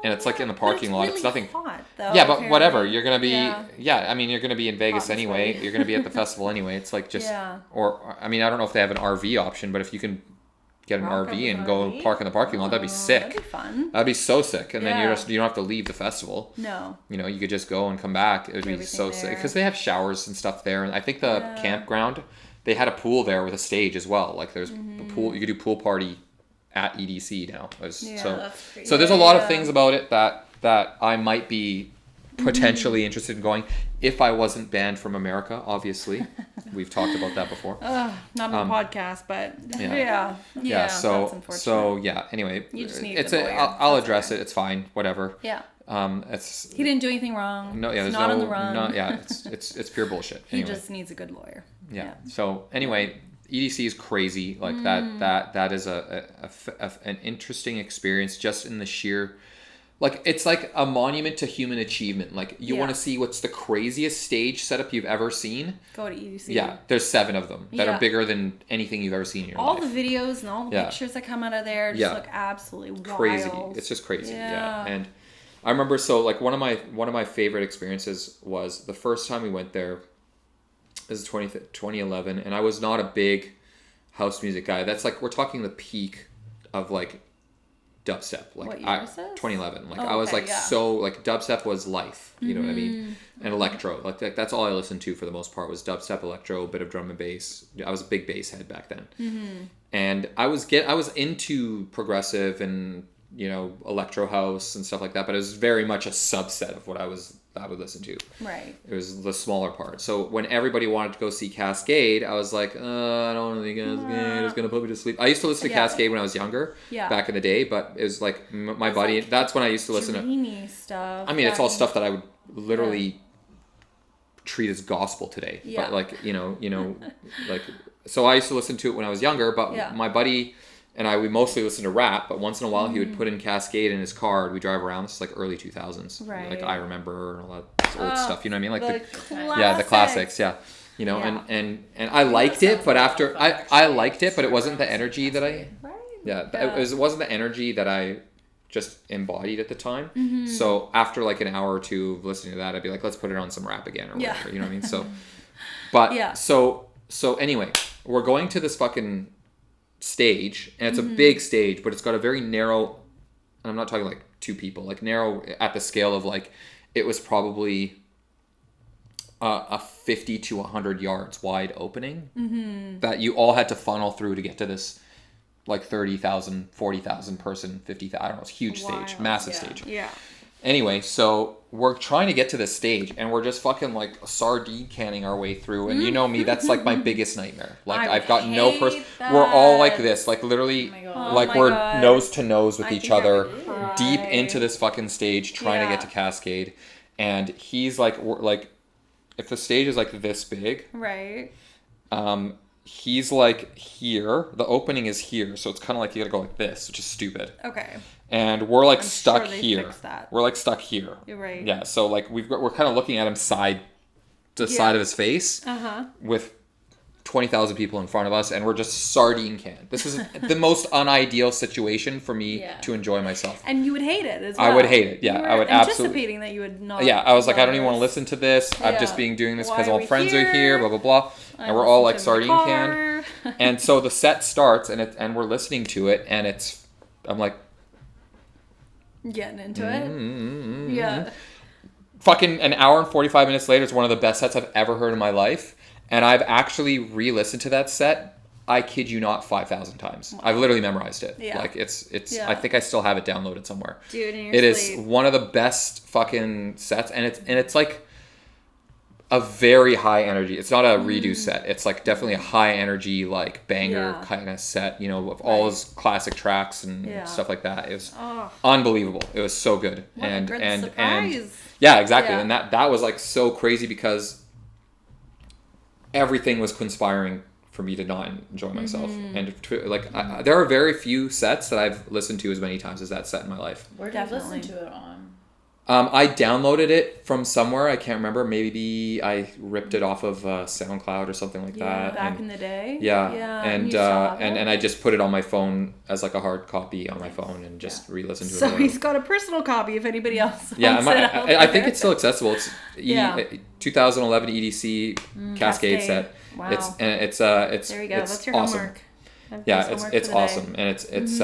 Speaker 1: and it's like in the parking lot.
Speaker 2: Really
Speaker 1: it's nothing.
Speaker 2: Hot, though,
Speaker 1: Yeah, but whatever. You're gonna be.
Speaker 2: Yeah.
Speaker 1: I mean, you're gonna be in Vegas anyway. You're gonna be at the festival anyway. It's like just. Yeah. Or I mean, I don't know if they have an RV option, but if you can get an RV and go park in the parking lot, that'd be sick.
Speaker 2: That'd be fun.
Speaker 1: That'd be so sick, and then you don't have to leave the festival.
Speaker 2: No.
Speaker 1: You know, you could just go and come back. It would be so sick because they have showers and stuff there, and I think the campground, they had a pool there with a stage as well. Like there's a pool. You could do pool party at EDC now. So there's a lot of things about it that I might be potentially interested in going if I wasn't banned from America. Obviously, we've talked about that before.
Speaker 2: Not on the podcast, but yeah.
Speaker 1: So yeah. Anyway,
Speaker 2: you just need
Speaker 1: I'll address it. It's fine. Whatever.
Speaker 2: Yeah.
Speaker 1: He
Speaker 2: didn't do anything wrong.
Speaker 1: No, yeah,
Speaker 2: he's not on the run.
Speaker 1: No, yeah, it's pure bullshit. Anyway.
Speaker 2: He just needs a good lawyer.
Speaker 1: Yeah. So anyway, EDC is crazy. Like that is an interesting experience just in the sheer. Like, it's like a monument to human achievement. Like, you want to see what's the craziest stage setup you've ever seen?
Speaker 2: Go to EDC.
Speaker 1: Yeah, there's 7 of them that are bigger than anything you've ever seen in your life.
Speaker 2: All the videos and all the pictures that come out of there just look absolutely wild.
Speaker 1: Crazy. It's just crazy. Yeah. And I remember, so, like, one of my favorite experiences was the first time we went there. This is 2011, and I was not a big house music guy. That's, like, we're talking the peak of, like, dubstep. Like,
Speaker 2: what year was this?
Speaker 1: 2011. Like, I was like so like dubstep was life. You know what I mean? And electro. Like that's all I listened to for the most part was dubstep, electro, a bit of drum and bass. I was a big bass head back then. And I was into progressive and electro house and stuff like that, but it was very much a subset of what I would listen to.
Speaker 2: Right.
Speaker 1: It was the smaller part. So when everybody wanted to go see Cascade, I was like, I don't want to see Cascade. It's going to put me to sleep. I used to listen to Cascade when I was younger, back in the day, but it was like my buddy. Like, that's when I used to listen to
Speaker 2: stuff.
Speaker 1: I mean, it's all stuff that I would literally treat as gospel today. Yeah. But like, like, so I used to listen to it when I was younger, but my buddy and we mostly listened to rap, but once in a while he would put in Cascade in his car. We'd drive around. This is like early 2000s.
Speaker 2: Right.
Speaker 1: Like I Remember and all that old stuff. You know what I mean? Like
Speaker 2: the
Speaker 1: classics. Yeah. And I liked it, but after I liked it, but it wasn't the energy that I.
Speaker 2: Right.
Speaker 1: Yeah. It wasn't the energy that I just embodied at the time. So after like an hour or two of listening to that, I'd be like, let's put it on some rap again or whatever. You know what I mean? So, but so anyway, we're going to this fucking stage, and it's a big stage, but it's got a very narrow, and I'm not talking like 2 people, like narrow at the scale of like, it was probably a 50 to 100 yards wide opening that you all had to funnel through to get to this like 30,000, 40,000 person, 50,000, I don't know, it's a huge stage, massive stage.
Speaker 2: Yeah.
Speaker 1: Anyway, so we're trying to get to this stage, and we're just fucking like sardine canning our way through. And you know me, that's like my biggest nightmare. Like I've got no person. We're all like this, like literally, we're nose to nose with each other, deep into this fucking stage, trying to get to Cascade. And he's like, if the stage is like this big,
Speaker 2: right?
Speaker 1: He's like here. The opening is here, so it's kind of like you gotta go like this, which is stupid.
Speaker 2: Okay.
Speaker 1: And we're like stuck here. We're like stuck here.
Speaker 2: You're right.
Speaker 1: Yeah, so like we're kind of looking at him side of his face with 20,000 people in front of us, and we're just sardine canned. This is the most unideal situation for me to enjoy myself.
Speaker 2: And you would hate it as well.
Speaker 1: I would hate it. Yeah, I would absolutely.
Speaker 2: Anticipating that you would not.
Speaker 1: Yeah, I was like, I don't even want to listen to this. I'm just doing this because all friends are here. Blah blah blah. And we're all like sardine canned. And so the set starts, and we're listening to it, and I'm like.
Speaker 2: Getting into it. Yeah.
Speaker 1: Fucking an hour and 45 minutes later, it's one of the best sets I've ever heard in my life. And I've actually re-listened to that set, I kid you not, 5,000 times. Wow. I've literally memorized it. Yeah. Like it's I think I still have it downloaded somewhere.
Speaker 2: Dude, in your
Speaker 1: It
Speaker 2: sleep.
Speaker 1: is one of the best fucking sets, and it's like a very high energy. It's not a redo set. It's like definitely a high energy, like banger kind of set, with all his classic tracks and stuff like that. It was unbelievable. It was so good.
Speaker 2: What a good surprise.
Speaker 1: Yeah, exactly. And that was like so crazy because everything was conspiring for me to not enjoy myself. And there are very few sets that I've listened to as many times as that set in my life.
Speaker 3: Where did you listen to it on?
Speaker 1: I downloaded it from somewhere. I can't remember. Maybe I ripped it off of SoundCloud or something like that.
Speaker 2: Back in the day.
Speaker 1: Yeah.
Speaker 2: Yeah.
Speaker 1: And I just put it on my phone as like a hard copy on my phone and just re-listened to it.
Speaker 2: So he's got a personal copy if anybody else
Speaker 1: Yeah,
Speaker 2: wants
Speaker 1: I think it's still accessible. It's 2011 EDC
Speaker 2: Cascade
Speaker 1: Cascade set.
Speaker 2: Wow.
Speaker 1: It's
Speaker 2: there you go.
Speaker 1: It's
Speaker 2: That's your
Speaker 1: awesome.
Speaker 2: homework.
Speaker 1: Yeah, it's awesome, and it's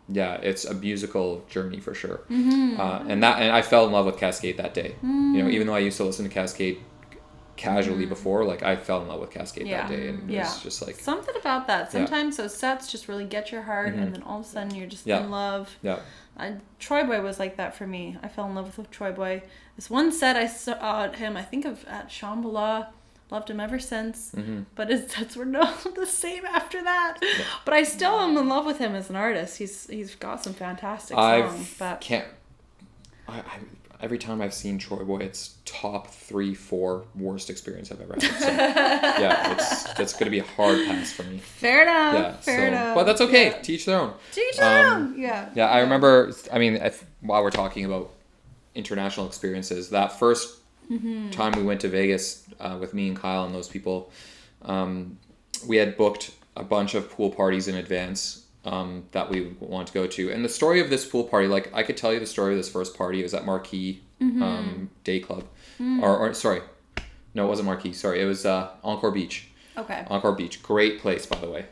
Speaker 1: yeah, it's a musical journey for sure. And I fell in love with Cascade that day. You know, even though I used to listen to Cascade casually before, like I fell in love with Cascade that day, and it was just like
Speaker 2: something about that. Sometimes those sets just really get your heart, and then all of a sudden you're just in love.
Speaker 1: Yeah.
Speaker 2: Troy Boy was like that for me. I fell in love with Troy Boy. This one set I saw him, I think at Shambhala. Loved him ever since, but his sets were not the same after that. Yeah. But I still am in love with him as an artist. He's got some fantastic songs. But
Speaker 1: every time I've seen Troy Boy, it's top 3-4 worst experience I've ever had. So, yeah, it's gonna be a hard pass for me.
Speaker 2: Fair enough.
Speaker 1: Yeah,
Speaker 2: fair enough.
Speaker 1: But that's okay.
Speaker 2: Yeah.
Speaker 1: Teach their own.
Speaker 2: Teach their own. Yeah.
Speaker 1: Yeah, I remember. I mean, while we're talking about international experiences, that first time we went to Vegas with me and Kyle and those people, we had booked a bunch of pool parties in advance that we wanted to go to. And the story of this pool party, like I could tell you the story of this first party. It was at Marquee Day Club. Or sorry, no, it wasn't Marquee. Sorry, it was Encore Beach.
Speaker 2: Okay.
Speaker 1: Encore Beach. Great place, by the way.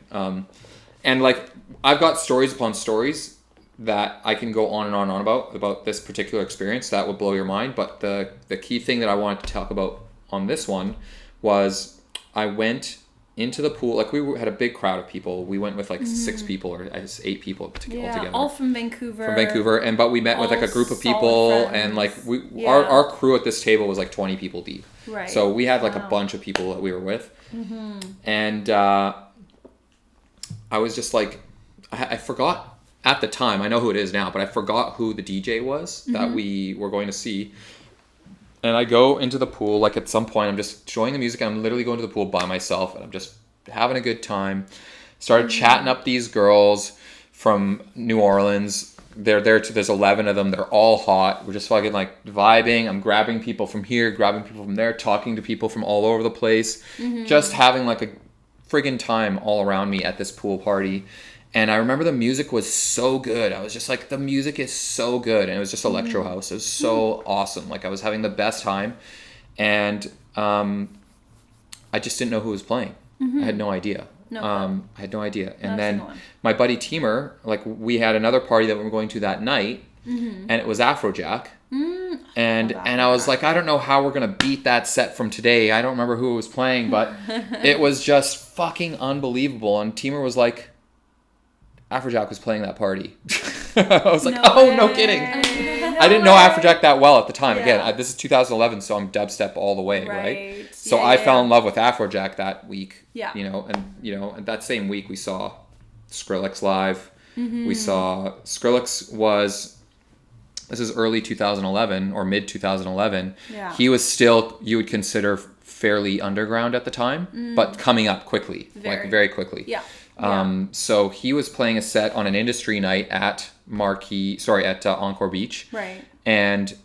Speaker 1: And like I've got stories upon stories that I can go on and on and on about this particular experience that would blow your mind. But the key thing that I wanted to talk about on this one was I went into the pool. Like we had a big crowd of people. We went with like 6 people or 8 people altogether.
Speaker 2: All from Vancouver.
Speaker 1: But we met with like a group of people, and like our crew at this table was like 20 people deep.
Speaker 2: Right.
Speaker 1: So we had like a bunch of people that we were with, and I was just like, I forgot. At the time, I know who it is now, but I forgot who the DJ was that we were going to see. And I go into the pool, like at some point, I'm just enjoying the music. I'm literally going to the pool by myself, and I'm just having a good time. Started chatting up these girls from New Orleans. They're there, there's 11 of them. They're all hot. We're just fucking like vibing. I'm grabbing people from here, grabbing people from there, talking to people from all over the place. Just having like a friggin' time all around me at this pool party. And I remember the music was so good. I was just like, the music is so good. And it was just electro house. It was so awesome. Like I was having the best time. And I just didn't know who was playing. I had no idea. I had no idea. And then my buddy Teamer, like we had another party that we were going to that night. And it was Afrojack. And I was like, I don't know how we're going to beat that set from today. I don't remember who was playing, but it was just fucking unbelievable. And Teamer was like, Afrojack was playing that party. I was like, no kidding. I didn't know Afrojack that well at the time. Again, this is 2011, so I'm dubstep all the way, right? So I fell in love with Afrojack that week. And that same week we saw Skrillex live. We saw Skrillex this is early 2011 or mid 2011. He was still, you would consider fairly underground at the time, but coming up quickly, very quickly. So he was playing a set on an industry night at Encore Beach. Right. And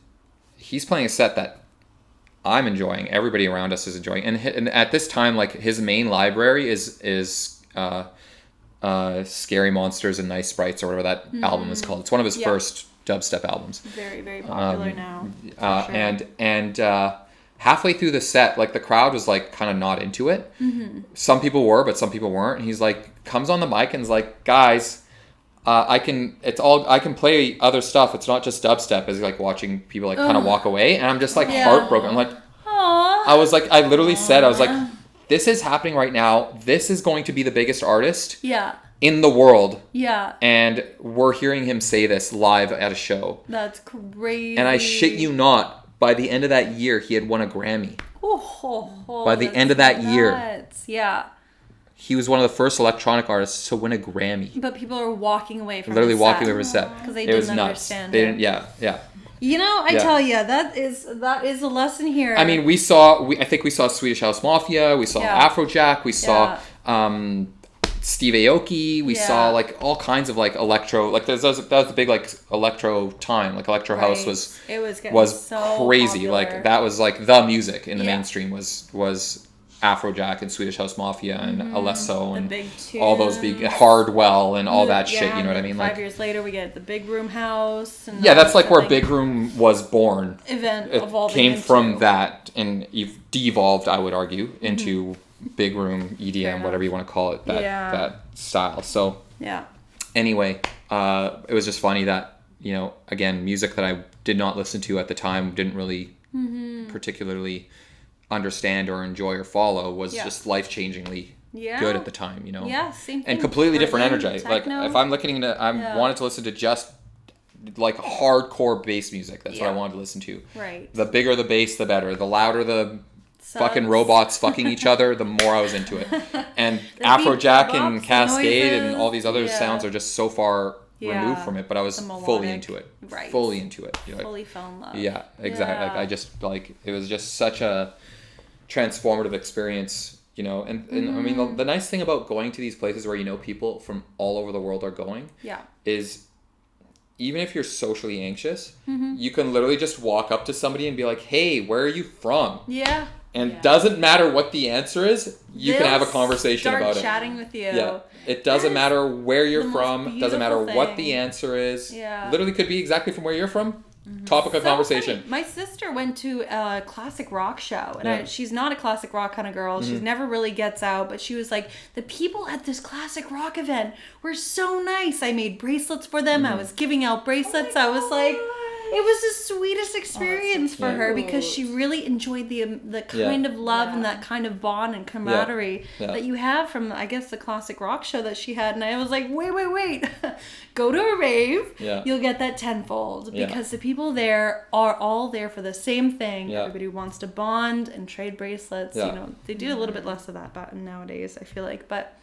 Speaker 1: he's playing a set that I'm enjoying. Everybody around us is enjoying. And at this time, like his main library is Scary Monsters and Nice Sprites or whatever that album is called. It's one of his first dubstep albums.
Speaker 2: Very, very popular now.
Speaker 1: Sure. And halfway through the set, like the crowd was like kind of not into it. Some people were, but some people weren't. And he's like, comes on the mic and is like, guys, I can play other stuff. It's not just dubstep. As like watching people like kind of walk away, and I'm just like heartbroken. I'm like, I was like, I literally said, I was like, this is happening right now. This is going to be the biggest artist in the world. And we're hearing him say this live at a show.
Speaker 2: That's crazy.
Speaker 1: And I shit you not. By the end of that year, he had won a Grammy. By the end of that year. He was one of the first electronic artists to win a Grammy.
Speaker 2: But people are walking away from
Speaker 1: literally walking away from his set.
Speaker 2: Because they didn't understand
Speaker 1: it. They didn't,
Speaker 2: You know, I tell you, that is a lesson here.
Speaker 1: I mean, I think we saw Swedish House Mafia, we saw Afrojack, we saw Steve Aoki. We saw like all kinds of like electro. Like that was the big like electro time. Like electro house was
Speaker 2: so
Speaker 1: crazy.
Speaker 2: popular.
Speaker 1: Like that was like the music in the mainstream was Afrojack and Swedish House Mafia and Alesso and all those big Hardwell and all that shit. You know what I mean?
Speaker 2: 5 years later, we get the Big Room House. And
Speaker 1: that's like where Big Room was born.
Speaker 2: It
Speaker 1: came from that and devolved, I would argue, into Big Room EDM, whatever you want to call it, that style. So anyway, it was just funny that, you know, again, music that I did not listen to at the time, didn't really particularly understand or enjoy or follow, was just life-changingly good at the time, you know.
Speaker 2: Yeah, same thing.
Speaker 1: And completely different energy.
Speaker 2: Techno.
Speaker 1: Like if I'm looking into, I wanted to listen to just like hardcore bass music. That's what I wanted to listen to.
Speaker 2: Right.
Speaker 1: The bigger the bass, the better. The louder the fucking robots fucking each other, the more I was into it. And Afrojack and Cascade and all these other sounds are just so far removed from it, but I was fully into it.
Speaker 2: Right.
Speaker 1: Fully into it. You know,
Speaker 2: fully fell in love.
Speaker 1: Yeah, exactly.
Speaker 2: Yeah.
Speaker 1: Like I just like, it was just such a transformative experience, you know. And I mean, the nice thing about going to these places where, you know, people from all over the world are going is, even if you're socially anxious, you can literally just walk up to somebody and be like, hey, where are you from?
Speaker 2: Yeah.
Speaker 1: And doesn't matter what the answer is, you can have a conversation about it.
Speaker 2: Start chatting with you.
Speaker 1: Yeah. It doesn't matter where you're from. Doesn't matter what the answer is.
Speaker 2: Yeah.
Speaker 1: Literally could be exactly from where you're from. Topic of conversation.
Speaker 2: Funny. My sister went to a classic rock show, and she's not a classic rock kind of girl. She never really gets out, but she was like, the people at this classic rock event were so nice. I made bracelets for them. I was giving out bracelets. I was like, it was the sweetest experience for her, because she really enjoyed the kind of love and that kind of bond and camaraderie that you have from, I guess, the classic rock show that she had. And I was like, wait. Go to a rave. You'll get that tenfold, because the people there are all there for the same thing. Everybody wants to bond and trade bracelets. You know, they do a little bit less of that nowadays, I feel like, but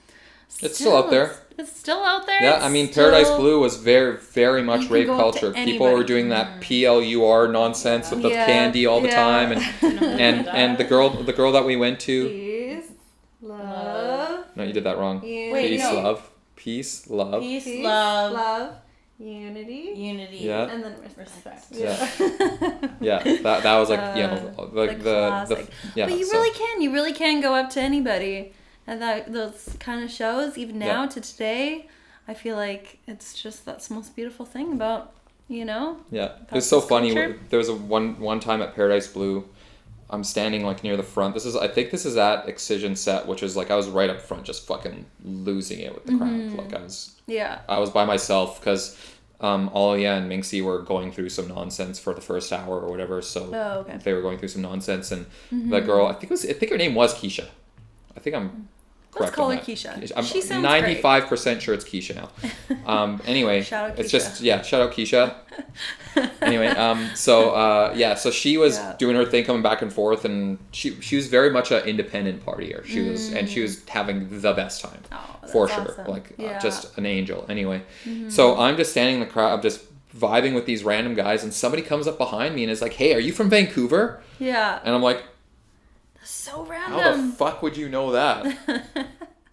Speaker 1: it's still out there.
Speaker 2: It's still out there.
Speaker 1: Yeah, I mean, Paradise Blue was very, very much rave culture. People were doing that PLUR nonsense with the candy all the time, and the girl that we went to.
Speaker 2: Peace, love.
Speaker 1: No, you did that wrong.
Speaker 2: Peace,
Speaker 1: love. Peace, love.
Speaker 3: Peace, love.
Speaker 2: Unity.
Speaker 1: Yeah.
Speaker 2: And then respect.
Speaker 1: Yeah. That was like, you know, the
Speaker 2: But you really can go up to anybody at those kind of shows, even now to today. I feel like it's just, that's the most beautiful thing about, you know. Yeah, it was
Speaker 1: so funny. There was one time at Paradise Blue, I'm standing like near the front. I think this is at Excision Set, which is like, I was right up front, just fucking losing it with the crowd. Like I was by myself, because Alia and Minxie were going through some nonsense for the first hour or whatever. So they were going through some nonsense, and that girl, I think her name was Keisha. I think I'm correct.
Speaker 2: Let's call
Speaker 1: on
Speaker 2: her Keisha.
Speaker 1: I'm
Speaker 2: she sounds
Speaker 1: 95% sure it's Keisha now. Anyway,
Speaker 2: shout out Keisha.
Speaker 1: It's just shout out Keisha. Anyway, so she was doing her thing, coming back and forth, and she was very much an independent partier. She was having the best time for sure.
Speaker 2: Awesome.
Speaker 1: Like just an angel. Anyway, so I'm just standing in the crowd, I'm just vibing with these random guys, and somebody comes up behind me and is like, "Hey, are you from Vancouver?" Yeah. And I'm like,
Speaker 2: so random.
Speaker 1: How the fuck would you know that?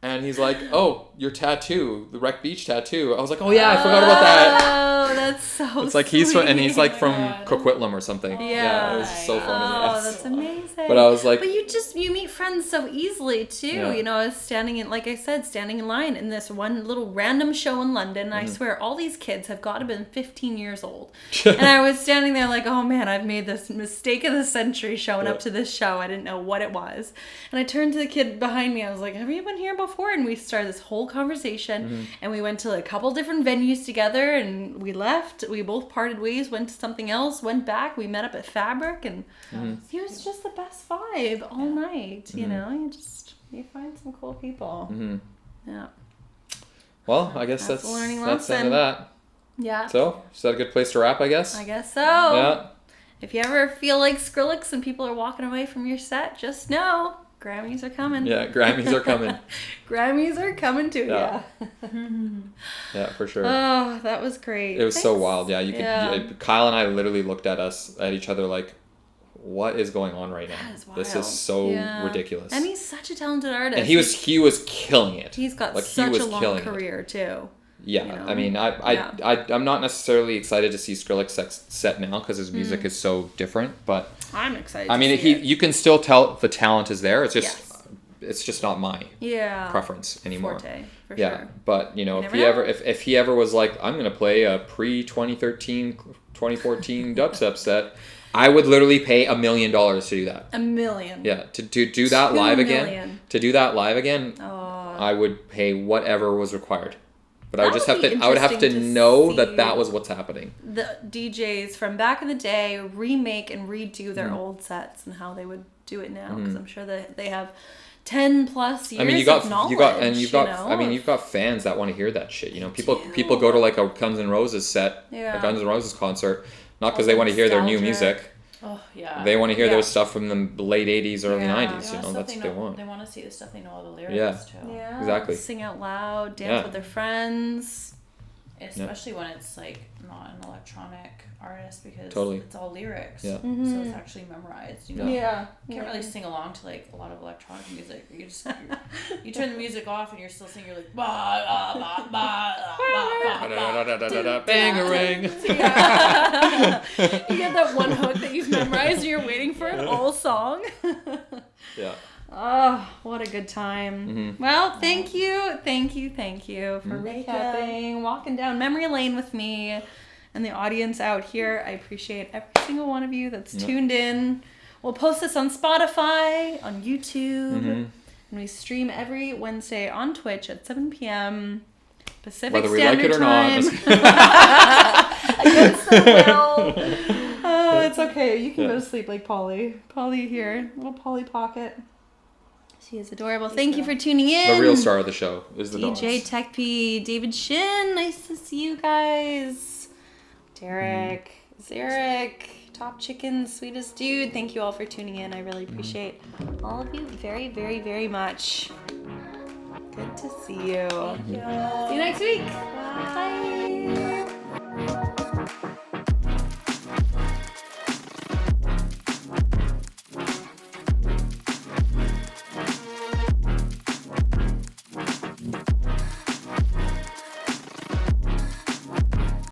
Speaker 1: And he's like, "Oh, your tattoo, the Wreck Beach tattoo." I was like, "Oh yeah, I forgot about that."
Speaker 2: Oh, that's so.
Speaker 1: It's like he's from Coquitlam or something. Yeah, it was so funny.
Speaker 2: Oh, that's amazing.
Speaker 1: But I was like,
Speaker 2: but you meet friends so easily too. Yeah. You know, I was standing in line in this one little random show in London, and I swear all these kids have got to been 15 years old. And I was standing there like, oh man, I've made this mistake of the century showing up to this show. I didn't know what it was. And I turned to the kid behind me. I was like, have you been here before? And we started this whole conversation, and we went to a couple different venues together, and we left. We both parted ways, went to something else, went back. We met up at Fabric, and it was just the best vibe all night. You know, you find some cool people. Yeah.
Speaker 1: Well, I guess that's the end of that.
Speaker 2: Yeah.
Speaker 1: So, is that a good place to wrap, I guess?
Speaker 2: I guess so. Yeah. If you ever feel like Skrillex and people are walking away from your set, just know Grammys are coming. Yeah, Grammys are coming. Grammys are coming to you. Yeah, for sure. Oh, that was great. It was so wild. Yeah, Kyle and I literally looked at each other like,
Speaker 1: what is going on right now?
Speaker 2: That is wild.
Speaker 1: This is so ridiculous.
Speaker 2: And he's such a talented artist.
Speaker 1: And he was killing it.
Speaker 2: He's got such a long career too.
Speaker 1: Yeah, you know? I mean, I'm not necessarily excited to see Skrillex set now because his music is so different, but
Speaker 2: I'm excited.
Speaker 1: I mean, you can still tell the talent is there. It's just it's just not my preference anymore.
Speaker 2: Forte, for
Speaker 1: sure. But you know, if he ever was like, I'm gonna play a pre-2013, 2014 dubstep set, I would literally pay $1 million to do that.
Speaker 2: $1 million.
Speaker 1: Yeah, to do that live again. To do that live again,
Speaker 2: oh.
Speaker 1: I would pay whatever was required. But I would have to know that was what's happening.
Speaker 2: The DJs from back in the day remake and redo their old sets and how they would do it now, because I'm sure that they have 10 plus years of knowledge. You've got fans that want to hear that shit. You know, people go to like a Guns N' Roses set, a Guns N' Roses concert, not because they want to hear their new music.
Speaker 3: Oh, yeah.
Speaker 1: They want to hear their stuff from the late 80s, early 90s. You know, that's what they want.
Speaker 3: They want to see the stuff they know all the lyrics to.
Speaker 2: Yeah,
Speaker 1: exactly.
Speaker 2: Sing out loud, dance with their friends.
Speaker 3: Especially when it's like not an electronic artist, because it's all lyrics.
Speaker 1: Yeah.
Speaker 2: Mm-hmm.
Speaker 3: So it's actually memorized. You know?
Speaker 2: Yeah.
Speaker 3: You can't really sing along to like a lot of electronic music. You turn the music off and you're still singing. You're like
Speaker 1: bang-a-ring.
Speaker 2: You get that one hook that you've memorized and you're waiting for an whole song.
Speaker 1: Yeah.
Speaker 2: Oh, what a good time. Mm-hmm. Well, thank you for recapping, walking down memory lane with me and the audience out here. I appreciate every single one of you that's tuned in. We'll post this on Spotify, on YouTube, and we stream every Wednesday on Twitch at 7 p.m. Pacific Standard Time.
Speaker 1: Whether we like it or not.
Speaker 2: Against the will. Oh, it's okay. You can go to sleep like Polly. Polly here. Little Polly Pocket. She is adorable. Thank you for tuning in.
Speaker 1: The real star of the show is the
Speaker 2: DJ
Speaker 1: dogs.
Speaker 2: Tech P, David Shin. Nice to see you guys. Derek, Zarek, Top Chicken, sweetest dude. Thank you all for tuning in. I really appreciate all of you very, very, very much. Good to see you.
Speaker 3: Thank you.
Speaker 2: See you next week. Bye.